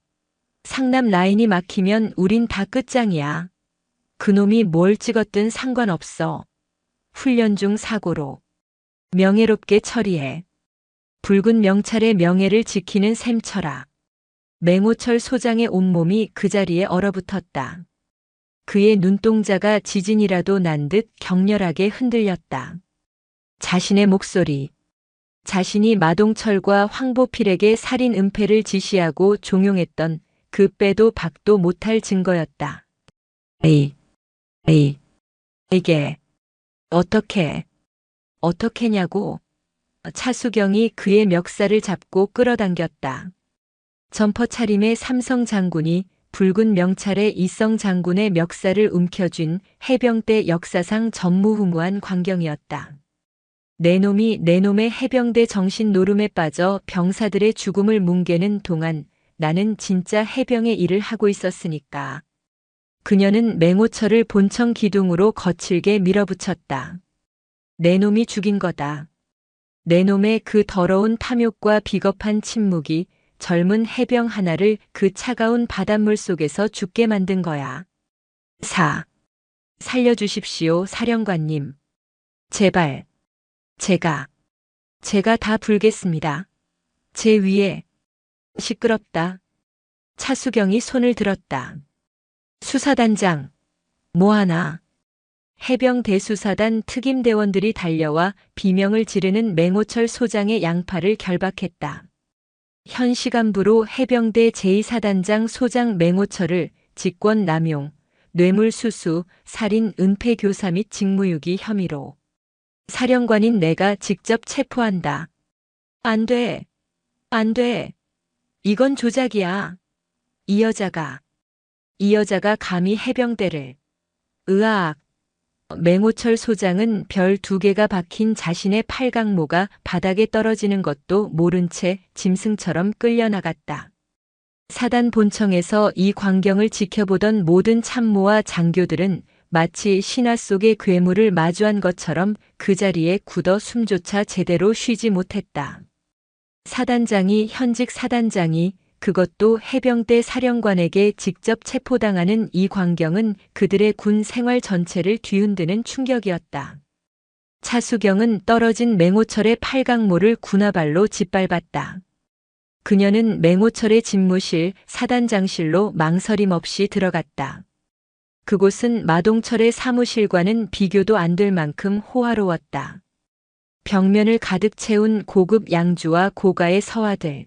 상남 라인이 막히면 우린 다 끝장이야. 그놈이 뭘 찍었든 상관없어. 훈련 중 사고로. 명예롭게 처리해. 붉은 명찰의 명예를 지키는 셈쳐라. 맹호철 소장의 온몸이 그 자리에 얼어붙었다. 그의 눈동자가 지진이라도 난 듯 격렬하게 흔들렸다. 자신의 목소리. 자신이 마동철과 황보필에게 살인 은폐를 지시하고 종용했던 그 빼도 박도 못할 증거였다. 이게 어떻게냐고. 차수경이 그의 멱살을 잡고 끌어당겼다. 점퍼 차림의 삼성 장군이 붉은 명찰의 이성 장군의 멱살을 움켜쥔 해병대 역사상 전무후무한 광경이었다. 내 놈의 해병대 정신 노름에 빠져 병사들의 죽음을 뭉개는 동안 나는 진짜 해병의 일을 하고 있었으니까. 그녀는 맹호철을 본청 기둥으로 거칠게 밀어붙였다. 내 놈이 죽인 거다. 내 놈의 그 더러운 탐욕과 비겁한 침묵이 젊은 해병 하나를 그 차가운 바닷물 속에서 죽게 만든 거야. 살려주십시오, 사령관님. 제발. 제가 다 불겠습니다. 제 위에. 시끄럽다. 차수경이 손을 들었다. 수사단장. 뭐하나. 해병 대수사단 특임대원들이 달려와 비명을 지르는 맹호철 소장의 양팔을 결박했다. 현 시간부로 해병대 제2사단장 소장 맹호철을 직권 남용, 뇌물수수, 살인 은폐 교사 및 직무유기 혐의로 사령관인 내가 직접 체포한다. 안 돼. 이건 조작이야. 이 여자가 감히 해병대를. 으악. 맹호철 소장은 별 2개가 박힌 자신의 팔강모가 바닥에 떨어지는 것도 모른 채 짐승처럼 끌려나갔다. 사단 본청에서 이 광경을 지켜보던 모든 참모와 장교들은 마치 신화 속의 괴물을 마주한 것처럼 그 자리에 굳어 숨조차 제대로 쉬지 못했다. 사단장이 현직 사단장이 그것도 해병대 사령관에게 직접 체포당하는 이 광경은 그들의 군 생활 전체를 뒤흔드는 충격이었다. 차수경은 떨어진 맹호철의 팔강모를 군화발로 짓밟았다. 그녀는 맹호철의 집무실 사단장실로 망설임 없이 들어갔다. 그곳은 마동철의 사무실과는 비교도 안 될 만큼 호화로웠다. 벽면을 가득 채운 고급 양주와 고가의 서화들.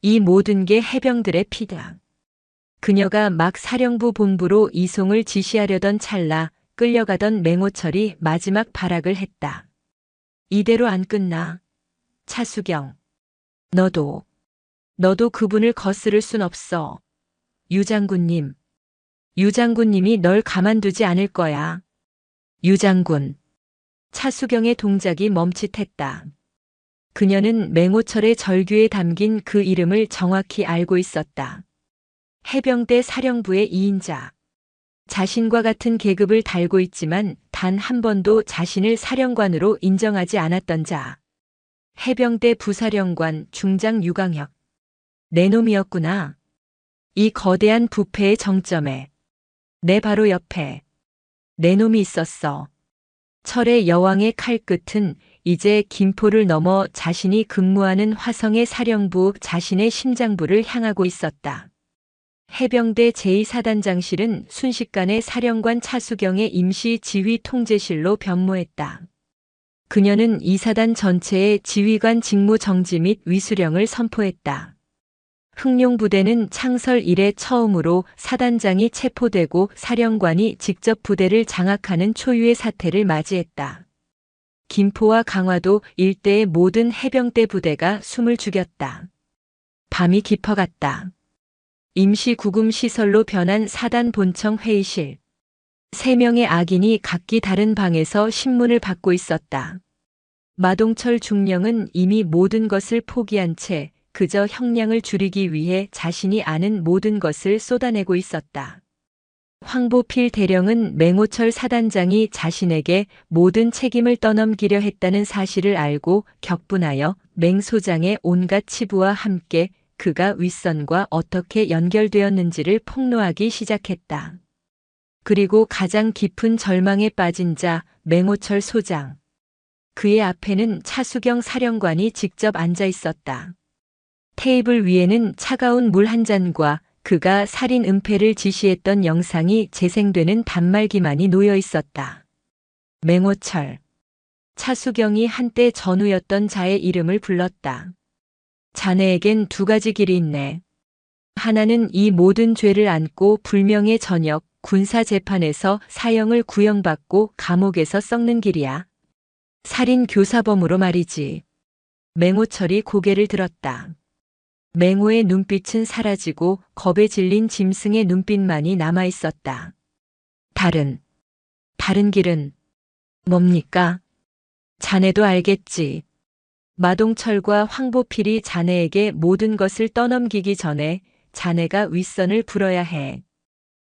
이 모든 게 해병들의 피다. 그녀가 막 사령부 본부로 이송을 지시하려던 찰나 끌려가던 맹호철이 마지막 발악을 했다. 이대로 안 끝나. 차수경. 너도 그분을 거스를 순 없어. 유장군님이 널 가만두지 않을 거야. 유장군. 차수경의 동작이 멈칫했다. 그녀는 맹호철의 절규에 담긴 그 이름을 정확히 알고 있었다. 해병대 사령부의 2인자. 자신과 같은 계급을 달고 있지만 단 한 번도 자신을 사령관으로 인정하지 않았던 자. 해병대 부사령관 중장 유강혁. 내 놈이었구나. 이 거대한 부패의 정점에. 내 바로 옆에. 내 놈이 있었어. 철의 여왕의 칼끝은 이제 김포를 넘어 자신이 근무하는 화성의 사령부 자신의 심장부를 향하고 있었다. 해병대 제2사단장실은 순식간에 사령관 차수경의 임시 지휘 통제실로 변모했다. 그녀는 이 사단 전체의 지휘관 직무 정지 및 위수령을 선포했다. 흑룡부대는 창설 이래 처음으로 사단장이 체포되고 사령관이 직접 부대를 장악하는 초유의 사태를 맞이했다. 김포와 강화도 일대의 모든 해병대 부대가 숨을 죽였다. 밤이 깊어갔다. 임시 구금 시설로 변한 사단 본청 회의실. 3명의 악인이 각기 다른 방에서 신문을 받고 있었다. 마동철 중령은 이미 모든 것을 포기한 채 그저 형량을 줄이기 위해 자신이 아는 모든 것을 쏟아내고 있었다. 황보필 대령은 맹호철 사단장이 자신에게 모든 책임을 떠넘기려 했다는 사실을 알고 격분하여 맹 소장의 온갖 치부와 함께 그가 윗선과 어떻게 연결되었는지를 폭로하기 시작했다. 그리고 가장 깊은 절망에 빠진 자 맹호철 소장. 그의 앞에는 차수경 사령관이 직접 앉아 있었다. 테이블 위에는 차가운 물 한 잔과 그가 살인 은폐를 지시했던 영상이 재생되는 단말기만이 놓여 있었다. 맹호철. 차수경이 한때 전우였던 자의 이름을 불렀다. 자네에겐 두 가지 길이 있네. 하나는 이 모든 죄를 안고 불명예 전역 군사재판에서 사형을 구형받고 감옥에서 썩는 길이야. 살인 교사범으로 말이지. 맹호철이 고개를 들었다. 맹호의 눈빛은 사라지고 겁에 질린 짐승의 눈빛만이 남아 있었다. 다른 길은 뭡니까? 자네도 알겠지. 마동철과 황보필이 자네에게 모든 것을 떠넘기기 전에 자네가 윗선을 불어야 해.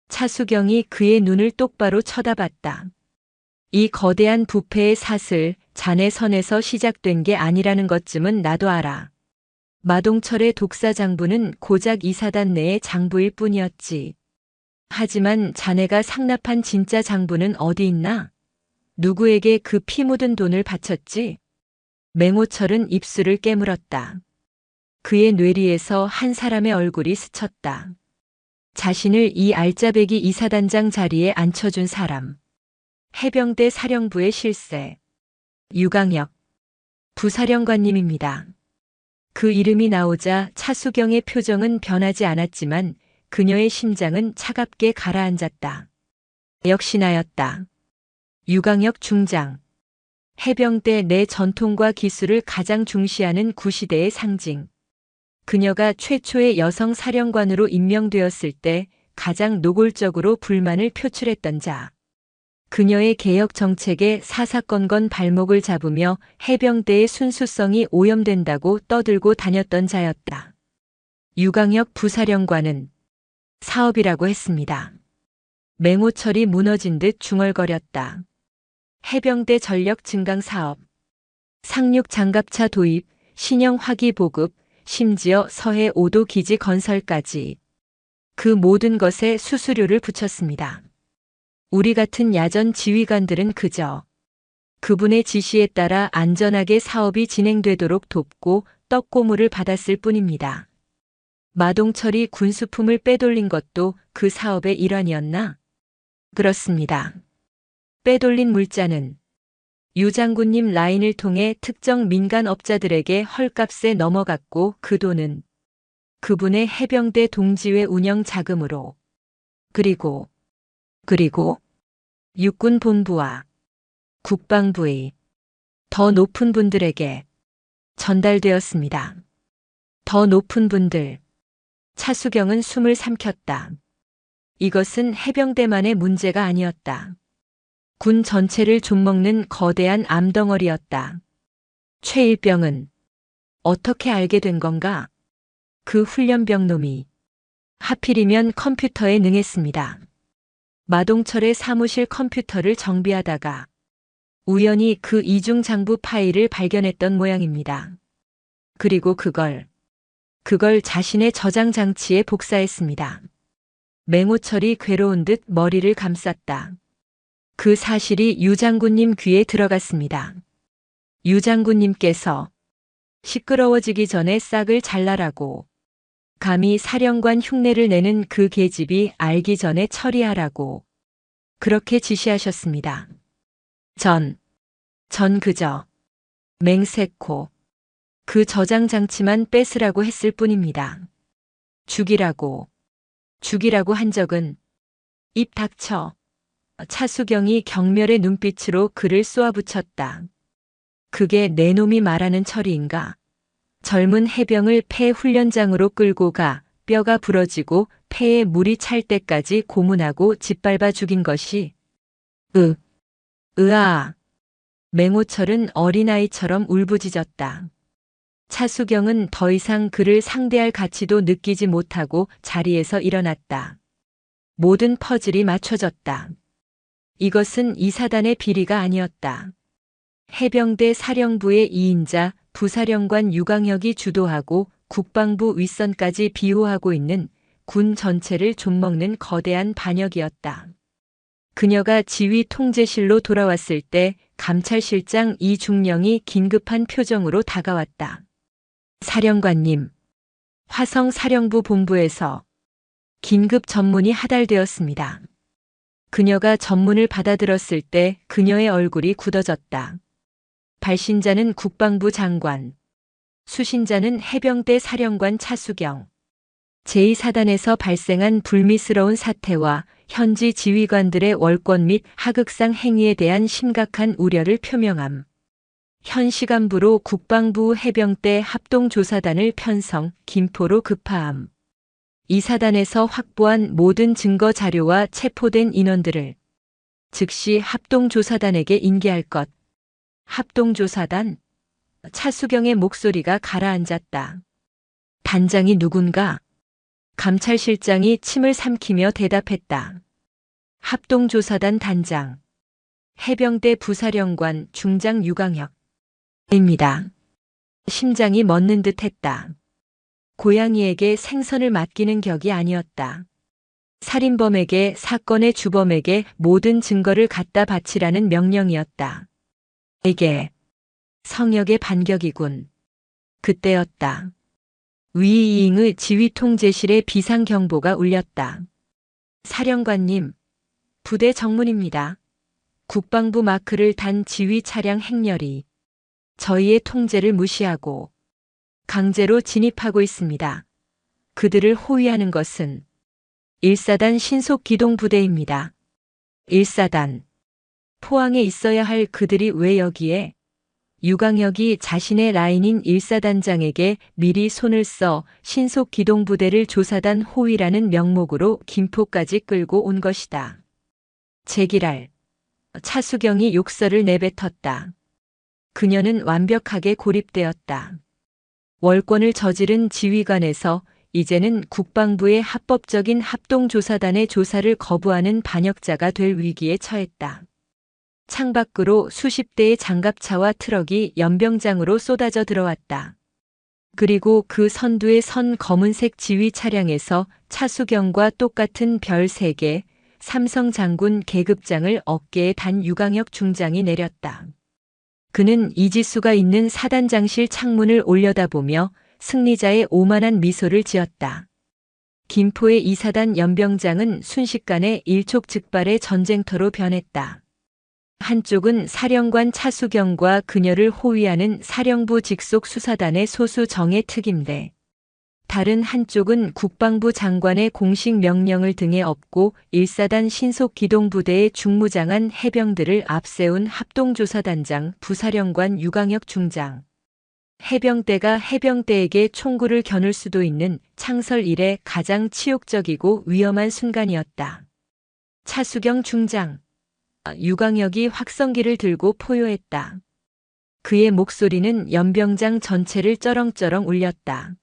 차수경이 그의 눈을 똑바로 쳐다봤다. 이 거대한 부패의 사슬, 자네 선에서 시작된 게 아니라는 것쯤은 나도 알아. 마동철의 독사 장부는 고작 이 사단 내의 장부일 뿐이었지. 하지만 자네가 상납한 진짜 장부는 어디 있나? 누구에게 그 피 묻은 돈을 바쳤지? 맹호철은 입술을 깨물었다. 그의 뇌리에서 한 사람의 얼굴이 스쳤다. 자신을 이 알짜배기 이사단장 자리에 앉혀준 사람. 해병대 사령부의 실세. 유강혁 부사령관님입니다. 그 이름이 나오자 차수경의 표정은 변하지 않았지만 그녀의 심장은 차갑게 가라앉았다. 역시 나였다. 유강혁 중장. 해병대 내 전통과 기술을 가장 중시하는 구시대의 상징. 그녀가 최초의 여성 사령관으로 임명되었을 때 가장 노골적으로 불만을 표출했던 자. 그녀의 개혁 정책에 사사건건 발목을 잡으며 해병대의 순수성이 오염된다고 떠들고 다녔던 자였다. 유강혁 부사령관은 사업이라고 했습니다. 맹호철이 무너진 듯 중얼거렸다. 해병대 전력 증강 사업, 상륙 장갑차 도입, 신형 화기 보급, 심지어 서해 5도 기지 건설까지 그 모든 것에 수수료를 붙였습니다. 우리 같은 야전 지휘관들은 그저 그분의 지시에 따라 안전하게 사업이 진행되도록 돕고 떡고물을 받았을 뿐입니다. 마동철이 군수품을 빼돌린 것도 그 사업의 일환이었나? 그렇습니다. 빼돌린 물자는 유 장군님 라인을 통해 특정 민간업자들에게 헐값에 넘어갔고 그 돈은 그분의 해병대 동지회 운영 자금으로 그리고 육군 본부와 국방부의 더 높은 분들에게 전달되었습니다. 더 높은 분들. 차수경은 숨을 삼켰다. 이것은 해병대만의 문제가 아니었다. 군 전체를 좀먹는 거대한 암덩어리였다. 최일병은 어떻게 알게 된 건가? 그 훈련병 놈이 하필이면 컴퓨터에 능했습니다. 마동철의 사무실 컴퓨터를 정비하다가 우연히 그 이중 장부 파일을 발견했던 모양입니다. 그리고 그걸 자신의 저장 장치에 복사했습니다. 맹호철이 괴로운 듯 머리를 감쌌다. 그 사실이 유 장군님 귀에 들어갔습니다. 유 장군님께서 시끄러워지기 전에 싹을 잘라라고, 감히 사령관 흉내를 내는 그 계집이 알기 전에 처리하라고 그렇게 지시하셨습니다. 전 그저 맹세코 그 저장 장치만 뺏으라고 했을 뿐입니다. 죽이라고 한 적은 입 닥쳐. 차수경이 경멸의 눈빛으로 그를 쏘아붙였다. 그게 내 놈이 말하는 처리인가? 젊은 해병을 폐 훈련장으로 끌고 가 뼈가 부러지고 폐에 물이 찰 때까지 고문하고 짓밟아 죽인 것이 으아. 맹호철은 어린아이처럼 울부짖었다. 차수경은 더 이상 그를 상대할 가치도 느끼지 못하고 자리에서 일어났다. 모든 퍼즐이 맞춰졌다. 이것은 이사단의 비리가 아니었다. 해병대 사령부의 2인자 부사령관 유강혁이 주도하고 국방부 윗선까지 비호하고 있는 군 전체를 좀먹는 거대한 반역이었다. 그녀가 지휘 통제실로 돌아왔을 때 감찰실장 이중령이 긴급한 표정으로 다가왔다. 사령관님, 화성 사령부 본부에서 긴급 전문이 하달되었습니다. 그녀가 전문을 받아들었을 때 그녀의 얼굴이 굳어졌다. 발신자는 국방부 장관, 수신자는 해병대 사령관 차수경. 제2사단에서 발생한 불미스러운 사태와 현지 지휘관들의 월권 및 하극상 행위에 대한 심각한 우려를 표명함. 현 시간부로 국방부 해병대 합동조사단을 편성, 김포로 급파함. 이 사단에서 확보한 모든 증거 자료와 체포된 인원들을 즉시 합동조사단에게 인계할 것. 합동조사단? 차수경의 목소리가 가라앉았다. 단장이 누군가? 감찰실장이 침을 삼키며 대답했다. 합동조사단 단장. 해병대 부사령관 중장 유강혁. 입니다. 심장이 멎는 듯 했다. 고양이에게 생선을 맡기는 격이 아니었다. 살인범에게 사건의 주범에게 모든 증거를 갖다 바치라는 명령이었다. 이게 성역의 반격이군. 그때였다. 위이잉의 지휘통제실에 비상경보가 울렸다. 사령관님, 부대 정문입니다. 국방부 마크를 단 지휘 차량 행렬이 저희의 통제를 무시하고 강제로 진입하고 있습니다. 그들을 호위하는 것은 1사단 신속기동부대입니다. 1사단. 포항에 있어야 할 그들이 왜 여기에? 유강혁이 자신의 라인인 1사단장에게 미리 손을 써 신속기동부대를 조사단 호위라는 명목으로 김포까지 끌고 온 것이다. 제기랄. 차수경이 욕설을 내뱉었다. 그녀는 완벽하게 고립되었다. 월권을 저지른 지휘관에서 이제는 국방부의 합법적인 합동조사단의 조사를 거부하는 반역자가 될 위기에 처했다. 창밖으로 수십 대의 장갑차와 트럭이 연병장으로 쏟아져 들어왔다. 그리고 그 선두에 선 검은색 지휘 차량에서 차수경과 똑같은 별 3개, 삼성 장군 계급장을 어깨에 단 유강혁 중장이 내렸다. 그는 이지수가 있는 사단장실 창문을 올려다보며 승리자의 오만한 미소를 지었다. 김포의 2사단 연병장은 순식간에 일촉즉발의 전쟁터로 변했다. 한쪽은 사령관 차수경과 그녀를 호위하는 사령부 직속 수사단의 소수 정예 특임대. 다른 한쪽은 국방부 장관의 공식 명령을 등에 업고 1사단 신속기동부대의 중무장한 해병들을 앞세운 합동조사단장 부사령관 유강혁 중장. 해병대가 해병대에게 총구를 겨눌 수도 있는 창설 이래 가장 치욕적이고 위험한 순간이었다. 차수경 중장. 유강혁이 확성기를 들고 포효했다. 그의 목소리는 연병장 전체를 쩌렁쩌렁 울렸다.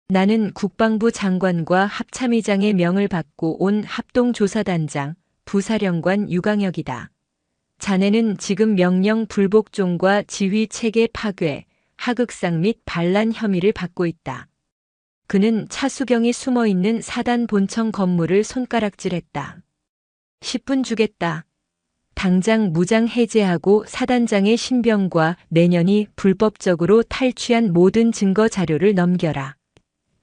나는 국방부 장관과 합참의장의 명을 받고 온 합동조사단장, 부사령관 유강혁이다. 자네는 지금 명령 불복종과 지휘 체계 파괴, 하극상 및 반란 혐의를 받고 있다. 그는 차수경이 숨어있는 사단 본청 건물을 손가락질했다. 10분 주겠다. 당장 무장 해제하고 사단장의 신병과 내년이 불법적으로 탈취한 모든 증거 자료를 넘겨라.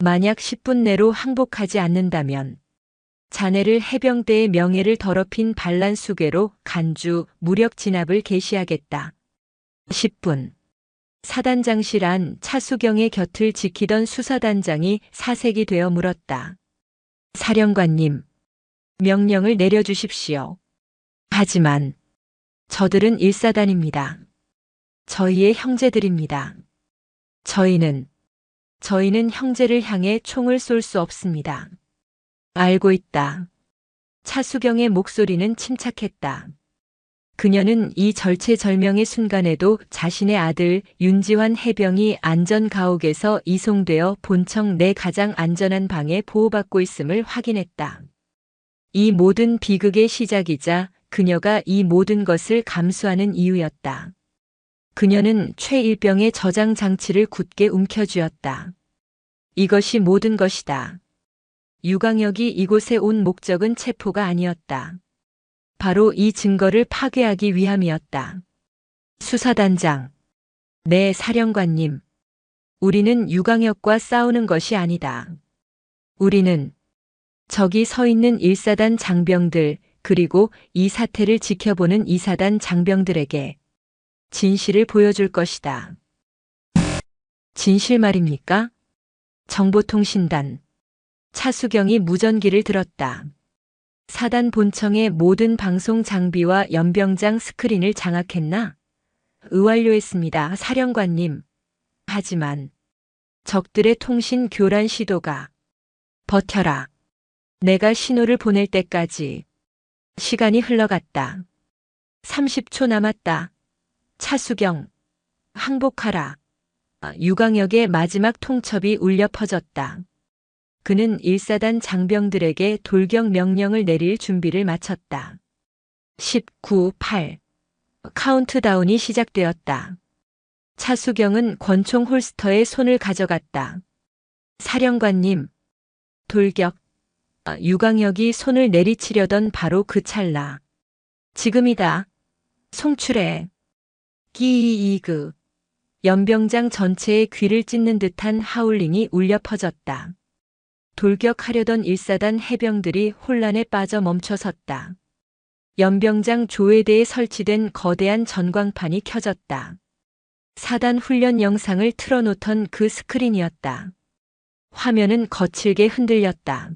만약 10분 내로 항복하지 않는다면 자네를 해병대의 명예를 더럽힌 반란 수괴로 간주, 무력 진압을 개시하겠다. 10분. 사단장실 안 차수경의 곁을 지키던 수사단장이 사색이 되어 물었다. 사령관님, 명령을 내려주십시오. 하지만 저들은 1사단입니다. 저희의 형제들입니다. 저희는 형제를 향해 총을 쏠 수 없습니다. 알고 있다. 차수경의 목소리는 침착했다. 그녀는 이 절체절명의 순간에도 자신의 아들 윤지환 해병이 안전가옥에서 이송되어 본청 내 가장 안전한 방에 보호받고 있음을 확인했다. 이 모든 비극의 시작이자 그녀가 이 모든 것을 감수하는 이유였다. 그녀는 최일병의 저장 장치를 굳게 움켜쥐었다. 이것이 모든 것이다. 유광혁이 이곳에 온 목적은 체포가 아니었다. 바로 이 증거를 파괴하기 위함이었다. 수사단장. 네, 사령관님. 우리는 유광혁과 싸우는 것이 아니다. 우리는 저기 서 있는 1사단 장병들, 그리고 이 사태를 지켜보는 2사단 장병들에게 진실을 보여줄 것이다. 진실 말입니까? 정보통신단. 차수경이 무전기를 들었다. 사단 본청의 모든 방송 장비와 연병장 스크린을 장악했나? 완료했습니다, 사령관님. 하지만 적들의 통신 교란 시도가. 버텨라. 내가 신호를 보낼 때까지. 시간이 흘러갔다. 30초 남았다. 차수경, 항복하라. 유광혁의 마지막 통첩이 울려 퍼졌다. 그는 1사단 장병들에게 돌격 명령을 내릴 준비를 마쳤다. 19, 8. 카운트다운이 시작되었다. 차수경은 권총 홀스터에 손을 가져갔다. 사령관님, 돌격. 유광혁이 손을 내리치려던 바로 그 찰나. 지금이다. 송출해. 기이그. 연병장 전체의 귀를 찢는 듯한 하울링이 울려 퍼졌다. 돌격하려던 1사단 해병들이 혼란에 빠져 멈춰섰다. 연병장 조회대에 설치된 거대한 전광판이 켜졌다. 사단 훈련 영상을 틀어놓던 그 스크린이었다. 화면은 거칠게 흔들렸다.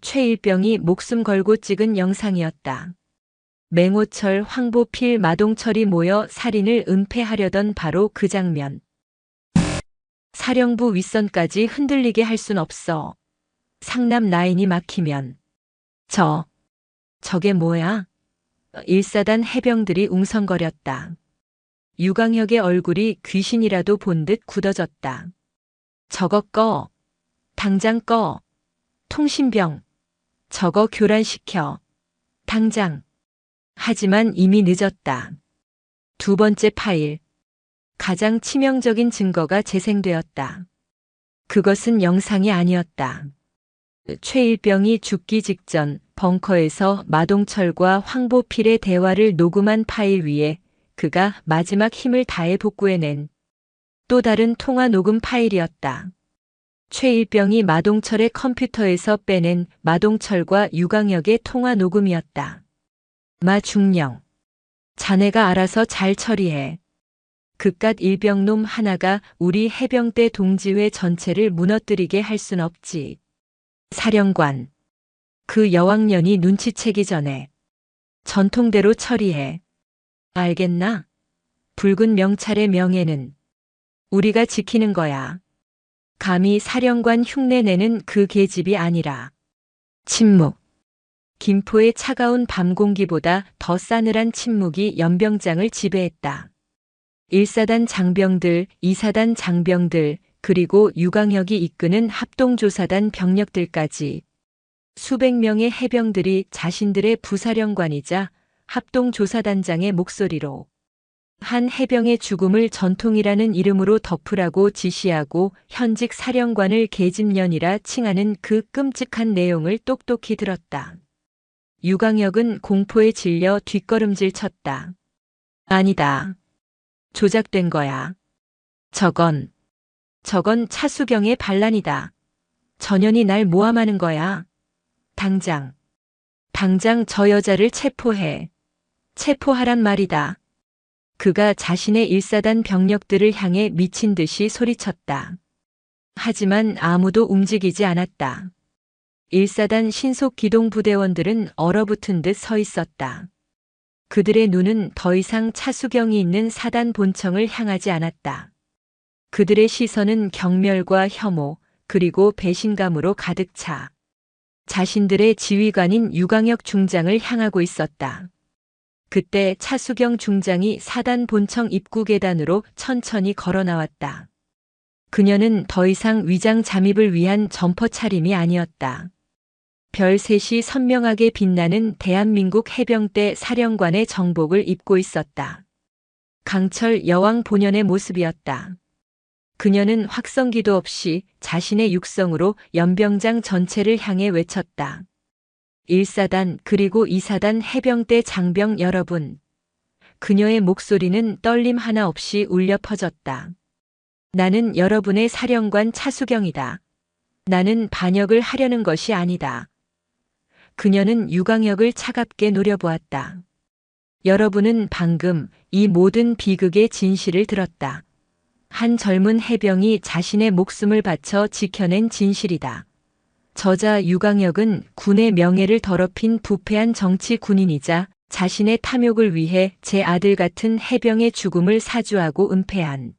최일병이 목숨 걸고 찍은 영상이었다. 맹호철, 황보필, 마동철이 모여 살인을 은폐하려던 바로 그 장면. 사령부 윗선까지 흔들리게 할 순 없어. 상남 라인이 막히면. 저게 뭐야? 1사단 해병들이 웅성거렸다. 유광혁의 얼굴이 귀신이라도 본 듯 굳어졌다. 저거 꺼. 당장 꺼. 통신병. 저거 교란시켜. 당장. 하지만 이미 늦었다. 두 번째 파일. 가장 치명적인 증거가 재생되었다. 그것은 영상이 아니었다. 최일병이 죽기 직전 벙커에서 마동철과 황보필의 대화를 녹음한 파일 위에 그가 마지막 힘을 다해 복구해낸 또 다른 통화 녹음 파일이었다. 최일병이 마동철의 컴퓨터에서 빼낸 마동철과 유광혁의 통화 녹음이었다. 마중령. 자네가 알아서 잘 처리해. 그깟 일병놈 하나가 우리 해병대 동지회 전체를 무너뜨리게 할 순 없지. 사령관. 그 여왕년이 눈치채기 전에 전통대로 처리해. 알겠나? 붉은 명찰의 명예는 우리가 지키는 거야. 감히 사령관 흉내내는 그 계집이 아니라. 침묵. 김포의 차가운 밤 공기보다 더 싸늘한 침묵이 연병장을 지배했다. 1사단 장병들, 2사단 장병들, 그리고 유광혁이 이끄는 합동조사단 병력들까지 수백 명의 해병들이 자신들의 부사령관이자 합동조사단장의 목소리로 한 해병의 죽음을 전통이라는 이름으로 덮으라고 지시하고 현직 사령관을 계집년이라 칭하는 그 끔찍한 내용을 똑똑히 들었다. 유광혁은 공포에 질려 뒷걸음질 쳤다. 아니다. 조작된 거야. 저건 차수경의 반란이다. 전현이 날 모함하는 거야. 당장 저 여자를 체포해. 체포하란 말이다. 그가 자신의 1사단 병력들을 향해 미친 듯이 소리쳤다. 하지만 아무도 움직이지 않았다. 1사단 신속 기동 부대원들은 얼어붙은 듯 서 있었다. 그들의 눈은 더 이상 차수경이 있는 사단 본청을 향하지 않았다. 그들의 시선은 경멸과 혐오, 그리고 배신감으로 가득 차 자신들의 지휘관인 유광혁 중장을 향하고 있었다. 그때 차수경 중장이 사단 본청 입구 계단으로 천천히 걸어 나왔다. 그녀는 더 이상 위장 잠입을 위한 점퍼 차림이 아니었다. 별 셋이 선명하게 빛나는 대한민국 해병대 사령관의 정복을 입고 있었다. 강철 여왕 본연의 모습이었다. 그녀는 확성기도 없이 자신의 육성으로 연병장 전체를 향해 외쳤다. 1사단 그리고 2사단 해병대 장병 여러분. 그녀의 목소리는 떨림 하나 없이 울려 퍼졌다. 나는 여러분의 사령관 차수경이다. 나는 반역을 하려는 것이 아니다. 그녀는 유광역을 차갑게 노려보았다. 여러분은 방금 이 모든 비극의 진실을 들었다. 한 젊은 해병이 자신의 목숨을 바쳐 지켜낸 진실이다. 저자 유광역은 군의 명예를 더럽힌 부패한 정치 군인이자 자신의 탐욕을 위해 제 아들 같은 해병의 죽음을 사주하고 은폐한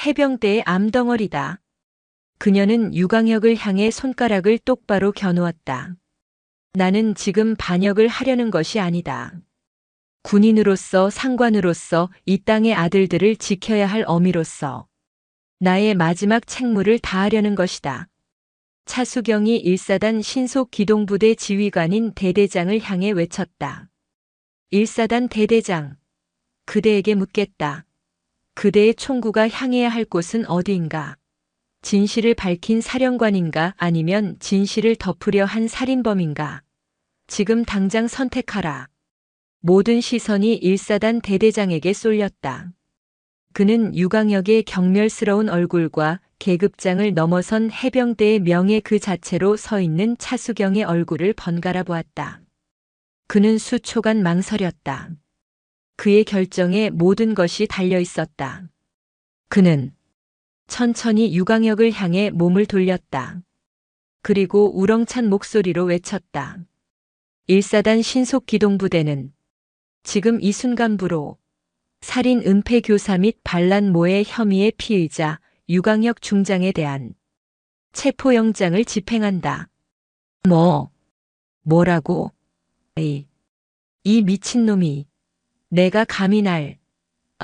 해병대의 암덩어리다. 그녀는 유광역을 향해 손가락을 똑바로 겨누었다. 나는 지금 반역을 하려는 것이 아니다. 군인으로서 상관으로서 이 땅의 아들들을 지켜야 할 어미로서 나의 마지막 책무를 다하려는 것이다. 차수경이 1사단 신속기동부대 지휘관인 대대장을 향해 외쳤다. 1사단 대대장, 그대에게 묻겠다. 그대의 총구가 향해야 할 곳은 어디인가? 진실을 밝힌 사령관인가 아니면 진실을 덮으려 한 살인범인가? 지금 당장 선택하라. 모든 시선이 1사단 대대장에게 쏠렸다. 그는 유광역의 경멸스러운 얼굴과 계급장을 넘어선 해병대의 명예 그 자체로 서 있는 차수경의 얼굴을 번갈아 보았다. 그는 수초간 망설였다. 그의 결정에 모든 것이 달려 있었다. 그는 천천히 유광역을 향해 몸을 돌렸다. 그리고 우렁찬 목소리로 외쳤다. 1사단 신속기동부대는 지금 이 순간부로 살인 은폐 교사 및 반란 모해 혐의의 피의자 유광역 중장에 대한 체포영장을 집행한다. 뭐라고? 이 미친놈이 내가 감히 날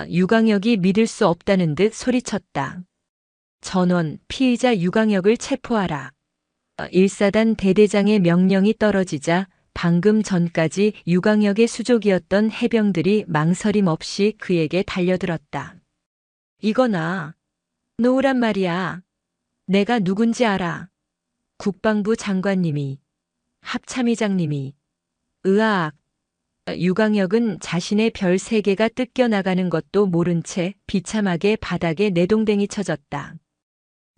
유광역이 믿을 수 없다는 듯 소리쳤다. 전원 피의자 유광역을 체포하라. 1사단 대대장의 명령이 떨어지자 방금 전까지 유광역의 수족이었던 해병들이 망설임 없이 그에게 달려들었다. 이거나 놓으란 말이야. 내가 누군지 알아. 국방부 장관님이, 합참의장님이. 으악. 유광역은 자신의 별 3개가 뜯겨나가는 것도 모른 채 비참하게 바닥에 내동댕이 쳐졌다.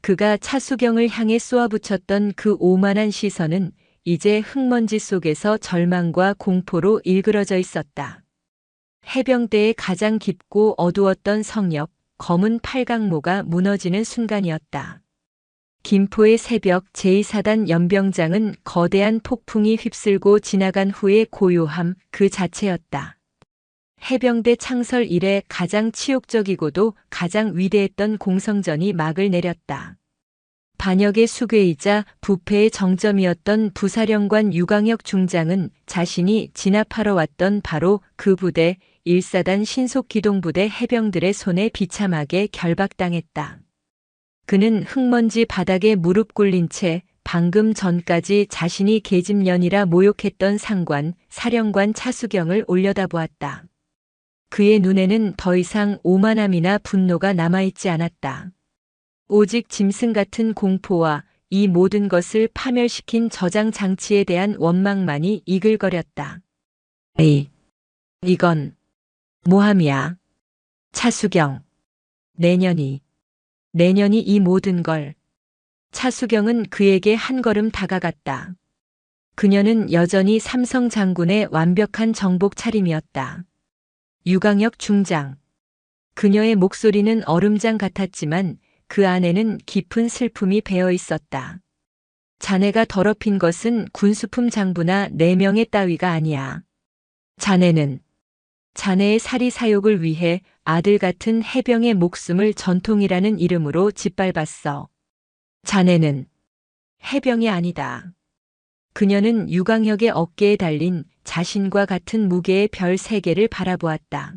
그가 차수경을 향해 쏘아붙였던 그 오만한 시선은 이제 흙먼지 속에서 절망과 공포로 일그러져 있었다. 해병대의 가장 깊고 어두웠던 성역, 검은 팔강모가 무너지는 순간이었다. 김포의 새벽 제2사단 연병장은 거대한 폭풍이 휩쓸고 지나간 후의 고요함 그 자체였다. 해병대 창설 이래 가장 치욕적이고도 가장 위대했던 공성전이 막을 내렸다. 반역의 수괴이자 부패의 정점이었던 부사령관 유광역 중장은 자신이 진압하러 왔던 바로 그 부대 1사단 신속기동부대 해병들의 손에 비참하게 결박당했다. 그는 흙먼지 바닥에 무릎 꿇린 채 방금 전까지 자신이 계집년이라 모욕했던 상관, 사령관 차수경을 올려다보았다. 그의 눈에는 더 이상 오만함이나 분노가 남아있지 않았다. 오직 짐승 같은 공포와 이 모든 것을 파멸시킨 저장 장치에 대한 원망만이 이글거렸다. 이건 모함이야. 차수경. 내년이 이 모든 걸. 차수경은 그에게 한 걸음 다가갔다. 그녀는 여전히 삼성 장군의 완벽한 정복 차림이었다. 유광역 중장. 그녀의 목소리는 얼음장 같았지만 그 안에는 깊은 슬픔이 배어 있었다. 자네가 더럽힌 것은 군수품 장부나 4명의 따위가 아니야. 자네는 자네의 사리사욕을 위해 아들 같은 해병의 목숨을 전통이라는 이름으로 짓밟았어. 자네는 해병이 아니다. 그녀는 유광역의 어깨에 달린 자신과 같은 무게의 별 3개를 바라보았다.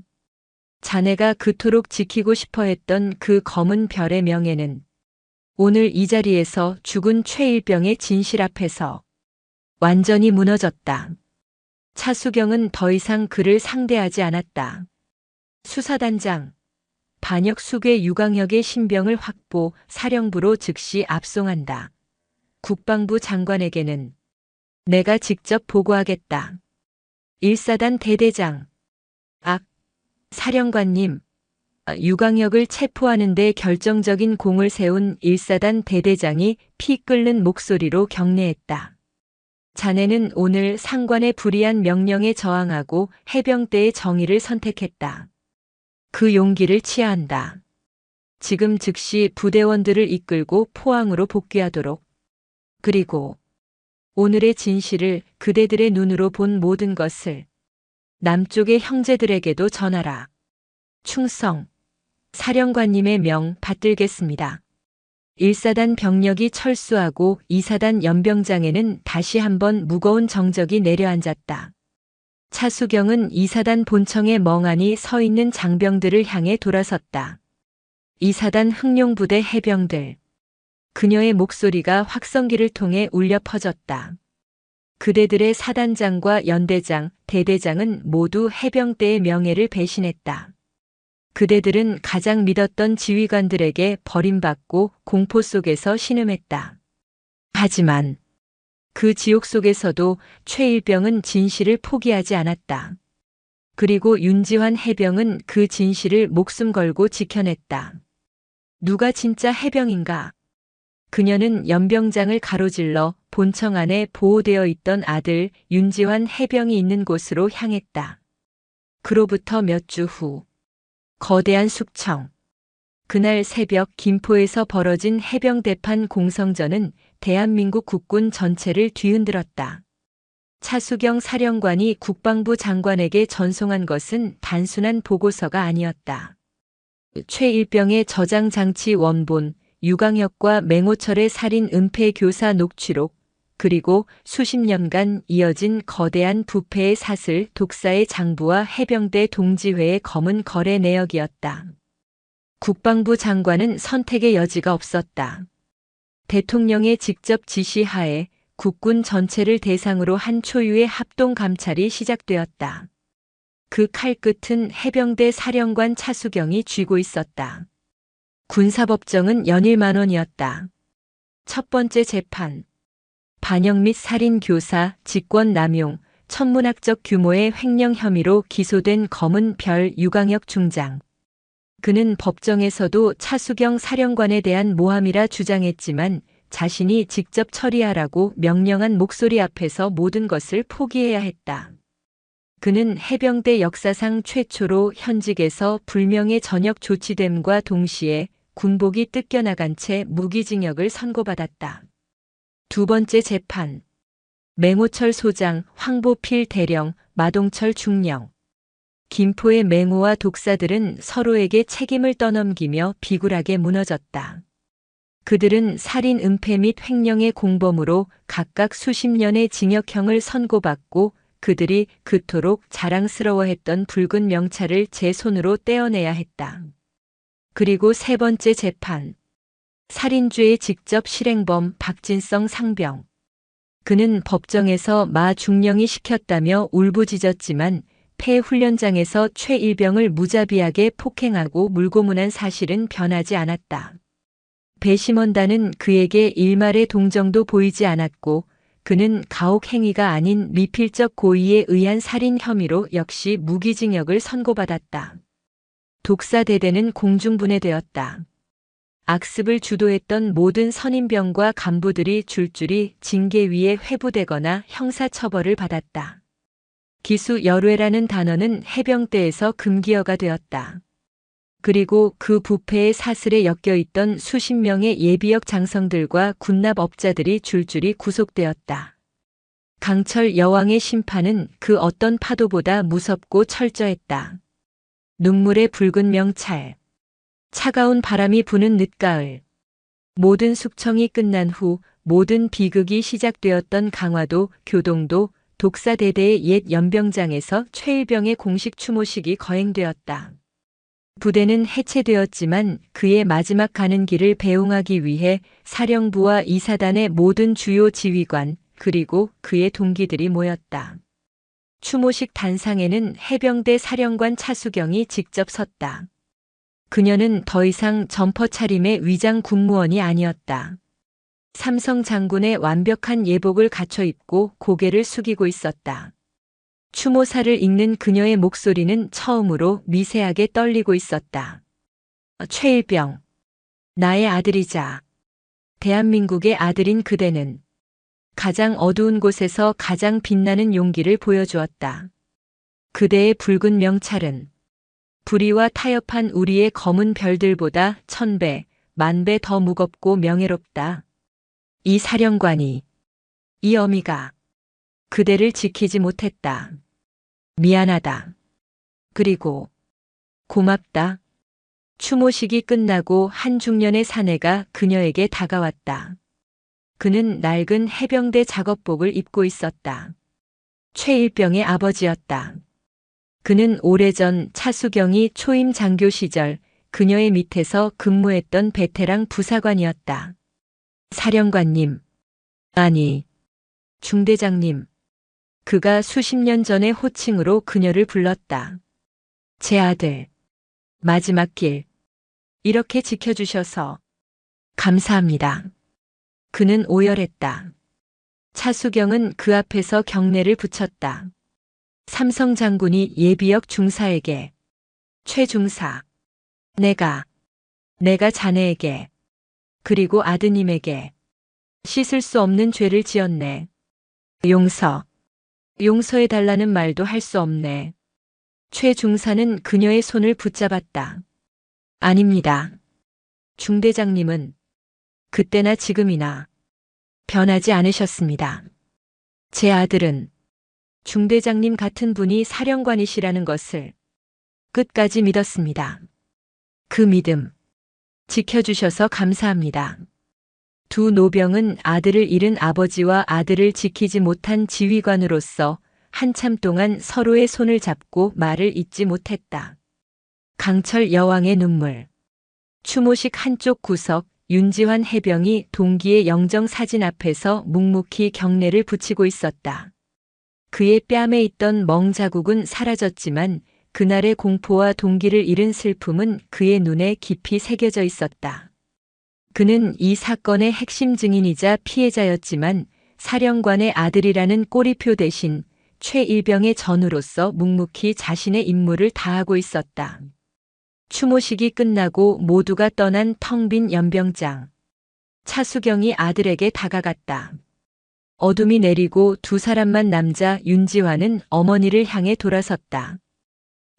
자네가 그토록 지키고 싶어 했던 그 검은 별의 명예는 오늘 이 자리에서 죽은 최일병의 진실 앞에서 완전히 무너졌다. 차수경은 더 이상 그를 상대하지 않았다. 수사단장, 반역 수괴 유강혁의 신병을 확보, 사령부로 즉시 압송한다. 국방부 장관에게는 내가 직접 보고하겠다. 1사단 대대장, 사령관님, 유강혁을 체포하는 데 결정적인 공을 세운 1사단 대대장이 피 끓는 목소리로 경례했다. 자네는 오늘 상관의 불이한 명령에 저항하고 해병대의 정의를 선택했다. 그 용기를 치하한다. 지금 즉시 부대원들을 이끌고 포항으로 복귀하도록. 그리고 오늘의 진실을 그대들의 눈으로 본 모든 것을 남쪽의 형제들에게도 전하라. 충성, 사령관님의 명 받들겠습니다. 1사단 병력이 철수하고 2사단 연병장에는 다시 한번 무거운 정적이 내려앉았다. 차수경은 2사단 본청에 멍하니 서 있는 장병들을 향해 돌아섰다. 2사단 흥룡부대 해병들. 그녀의 목소리가 확성기를 통해 울려 퍼졌다. 그대들의 사단장과 연대장, 대대장은 모두 해병대의 명예를 배신했다. 그대들은 가장 믿었던 지휘관들에게 버림받고 공포 속에서 신음했다. 하지만 그 지옥 속에서도 최일병은 진실을 포기하지 않았다. 그리고 윤지환 해병은 그 진실을 목숨 걸고 지켜냈다. 누가 진짜 해병인가? 그녀는 연병장을 가로질러 본청 안에 보호되어 있던 아들 윤지환 해병이 있는 곳으로 향했다. 그로부터 몇 주 후, 거대한 숙청. 그날 새벽 김포에서 벌어진 해병대판 공성전은 대한민국 국군 전체를 뒤흔들었다. 차수경 사령관이 국방부 장관에게 전송한 것은 단순한 보고서가 아니었다. 최일병의 저장장치 원본, 유강혁과 맹호철의 살인 은폐 교사 녹취록, 그리고 수십 년간 이어진 거대한 부패의 사슬 독사의 장부와 해병대 동지회의 검은 거래 내역이었다. 국방부 장관은 선택의 여지가 없었다. 대통령의 직접 지시하에 국군 전체를 대상으로 한 초유의 합동 감찰이 시작되었다. 그 칼끝은 해병대 사령관 차수경이 쥐고 있었다. 군사법정은 연일 만원이었다. 첫 번째 재판. 반역 및 살인 교사, 직권 남용, 천문학적 규모의 횡령 혐의로 기소된 검은 별 유강혁 중장. 그는 법정에서도 차수경 사령관에 대한 모함이라 주장했지만 자신이 직접 처리하라고 명령한 목소리 앞에서 모든 것을 포기해야 했다. 그는 해병대 역사상 최초로 현직에서 불명예 전역 조치됨과 동시에 군복이 뜯겨나간 채 무기징역을 선고받았다. 두 번째 재판. 맹호철 소장, 황보필 대령, 마동철 중령. 김포의 맹호와 독사들은 서로에게 책임을 떠넘기며 비굴하게 무너졌다. 그들은 살인 은폐 및 횡령의 공범으로 각각 수십 년의 징역형을 선고받고 그들이 그토록 자랑스러워했던 붉은 명찰을 제 손으로 떼어내야 했다. 그리고 세 번째 재판. 살인죄의 직접 실행범 박진성 상병. 그는 법정에서 마 중령이 시켰다며 울부짖었지만 폐 훈련장에서 최일병을 무자비하게 폭행하고 물고문한 사실은 변하지 않았다. 배심원단은 그에게 일말의 동정도 보이지 않았고 그는 가혹 행위가 아닌 미필적 고의에 의한 살인 혐의로 역시 무기징역을 선고받았다. 독사대대는 공중분해되었다. 악습을 주도했던 모든 선임병과 간부들이 줄줄이 징계위에 회부되거나 형사처벌을 받았다. 기수 열외라는 단어는 해병대에서 금기어가 되었다. 그리고 그 부패의 사슬에 엮여있던 수십 명의 예비역 장성들과 군납업자들이 줄줄이 구속되었다. 강철 여왕의 심판은 그 어떤 파도보다 무섭고 철저했다. 눈물의 붉은 명찰. 차가운 바람이 부는 늦가을. 모든 숙청이 끝난 후 모든 비극이 시작되었던 강화도, 교동도, 독사대대의 옛 연병장에서 최일병의 공식 추모식이 거행되었다. 부대는 해체되었지만 그의 마지막 가는 길을 배웅하기 위해 사령부와 이사단의 모든 주요 지휘관, 그리고 그의 동기들이 모였다. 추모식 단상에는 해병대 사령관 차수경이 직접 섰다. 그녀는 더 이상 점퍼 차림의 위장 군무원이 아니었다. 삼성 장군의 완벽한 예복을 갖춰 입고 고개를 숙이고 있었다. 추모사를 읽는 그녀의 목소리는 처음으로 미세하게 떨리고 있었다. 최일병, 나의 아들이자 대한민국의 아들인 그대는 가장 어두운 곳에서 가장 빛나는 용기를 보여주었다. 그대의 붉은 명찰은 불의와 타협한 우리의 검은 별들보다 1000배, 10,000배 더 무겁고 명예롭다. 이 사령관이, 이 어미가 그대를 지키지 못했다. 미안하다. 그리고 고맙다. 추모식이 끝나고 한 중년의 사내가 그녀에게 다가왔다. 그는 낡은 해병대 작업복을 입고 있었다. 최일병의 아버지였다. 그는 오래전 차수경이 초임 장교 시절 그녀의 밑에서 근무했던 베테랑 부사관이었다. 사령관님, 아니, 중대장님. 그가 수십 년 전의 호칭으로 그녀를 불렀다. 제 아들, 마지막 길, 이렇게 지켜주셔서 감사합니다. 그는 오열했다. 차수경은 그 앞에서 경례를 붙였다. 삼성 장군이 예비역 중사에게, 최 중사, 내가 자네에게, 그리고 아드님에게 씻을 수 없는 죄를 지었네. 용서해달라는 말도 할 수 없네. 최 중사는 그녀의 손을 붙잡았다. 아닙니다. 중대장님은 그때나 지금이나 변하지 않으셨습니다. 제 아들은 중대장님 같은 분이 사령관이시라는 것을 끝까지 믿었습니다. 그 믿음 지켜주셔서 감사합니다. 두 노병은 아들을 잃은 아버지와 아들을 지키지 못한 지휘관으로서 한참 동안 서로의 손을 잡고 말을 잇지 못했다. 강철 여왕의 눈물. 추모식 한쪽 구석 윤지환 해병이 동기의 영정 사진 앞에서 묵묵히 경례를 붙이고 있었다. 그의 뺨에 있던 멍자국은 사라졌지만 그날의 공포와 동기를 잃은 슬픔은 그의 눈에 깊이 새겨져 있었다. 그는 이 사건의 핵심 증인이자 피해자였지만 사령관의 아들이라는 꼬리표 대신 최일병의 전우로서 묵묵히 자신의 임무를 다하고 있었다. 추모식이 끝나고 모두가 떠난 텅 빈 연병장. 차수경이 아들에게 다가갔다. 어둠이 내리고 두 사람만 남자 윤지환은 어머니를 향해 돌아섰다.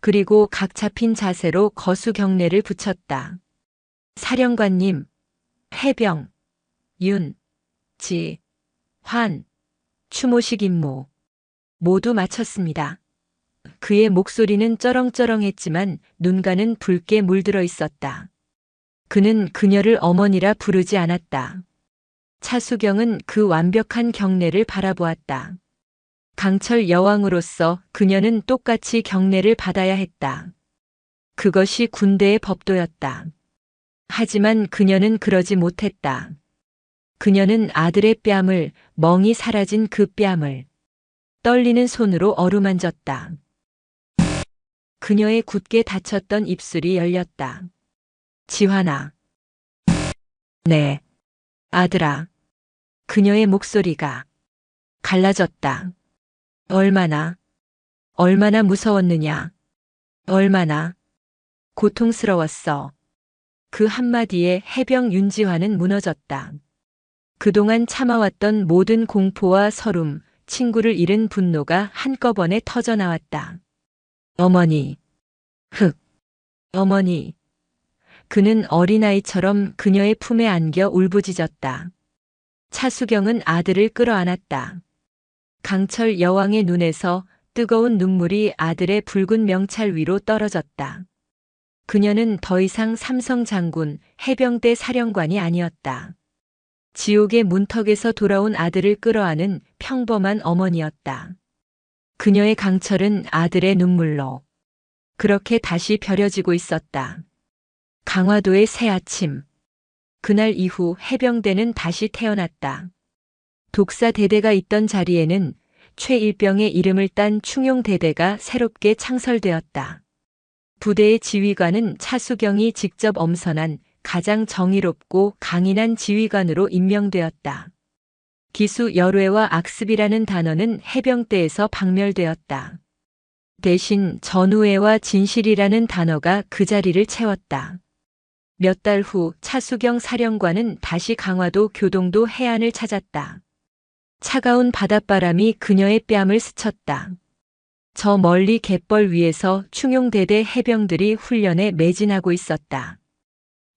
그리고 각 잡힌 자세로 거수 경례를 붙였다. 사령관님, 해병, 윤, 지, 환, 추모식 임무 모두 마쳤습니다. 그의 목소리는 쩌렁쩌렁했지만 눈가는 붉게 물들어 있었다. 그는 그녀를 어머니라 부르지 않았다. 차수경은 그 완벽한 경례를 바라보았다. 강철 여왕으로서 그녀는 똑같이 경례를 받아야 했다. 그것이 군대의 법도였다. 하지만 그녀는 그러지 못했다. 그녀는 아들의 뺨을, 멍이 사라진 그 뺨을 떨리는 손으로 어루만졌다. 그녀의 굳게 닫혔던 입술이 열렸다. 지환아. 네, 아들아. 그녀의 목소리가 갈라졌다. 얼마나 무서웠느냐. 얼마나 고통스러웠어. 그 한마디에 해병 윤지환은 무너졌다. 그동안 참아왔던 모든 공포와 서름, 친구를 잃은 분노가 한꺼번에 터져나왔다. 어머니. 어머니. 그는 어린아이처럼 그녀의 품에 안겨 울부짖었다. 차수경은 아들을 끌어안았다. 강철 여왕의 눈에서 뜨거운 눈물이 아들의 붉은 명찰 위로 떨어졌다. 그녀는 더 이상 삼성 장군, 해병대 사령관이 아니었다. 지옥의 문턱에서 돌아온 아들을 끌어안은 평범한 어머니였다. 그녀의 강철은 아들의 눈물로 그렇게 다시 벼려지고 있었다. 강화도의 새 아침. 그날 이후 해병대는 다시 태어났다. 독사대대가 있던 자리에는 최일병의 이름을 딴 충용대대가 새롭게 창설되었다. 부대의 지휘관은 차수경이 직접 엄선한 가장 정의롭고 강인한 지휘관으로 임명되었다. 기수 열외와 악습이라는 단어는 해병대에서 박멸되었다. 대신 전우회와 진실이라는 단어가 그 자리를 채웠다. 몇 달 후 차수경 사령관은 다시 강화도 교동도 해안을 찾았다. 차가운 바닷바람이 그녀의 뺨을 스쳤다. 저 멀리 갯벌 위에서 충용대대 해병들이 훈련에 매진하고 있었다.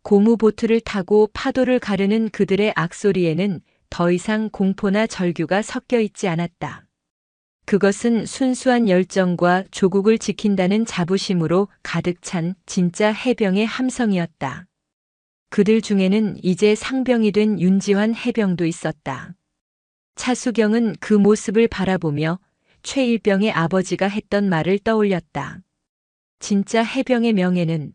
고무보트를 타고 파도를 가르는 그들의 악소리에는 더 이상 공포나 절규가 섞여 있지 않았다. 그것은 순수한 열정과 조국을 지킨다는 자부심으로 가득 찬 진짜 해병의 함성이었다. 그들 중에는 이제 상병이 된 윤지환 해병도 있었다. 차수경은 그 모습을 바라보며 최일병의 아버지가 했던 말을 떠올렸다. 진짜 해병의 명예는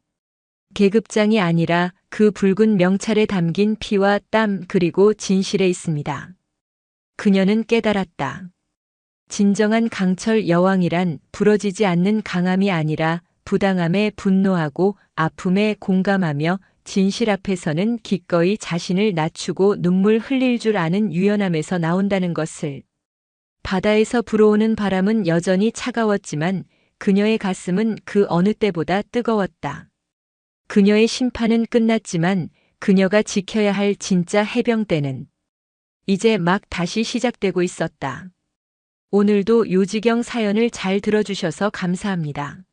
계급장이 아니라 그 붉은 명찰에 담긴 피와 땀 그리고 진실에 있습니다. 그녀는 깨달았다. 진정한 강철 여왕이란 부러지지 않는 강함이 아니라 부당함에 분노하고 아픔에 공감하며 진실 앞에서는 기꺼이 자신을 낮추고 눈물 흘릴 줄 아는 유연함에서 나온다는 것을. 바다에서 불어오는 바람은 여전히 차가웠지만 그녀의 가슴은 그 어느 때보다 뜨거웠다. 그녀의 심판은 끝났지만 그녀가 지켜야 할 진짜 해병대는 이제 막 다시 시작되고 있었다. 오늘도 요지경 사연을 잘 들어주셔서 감사합니다.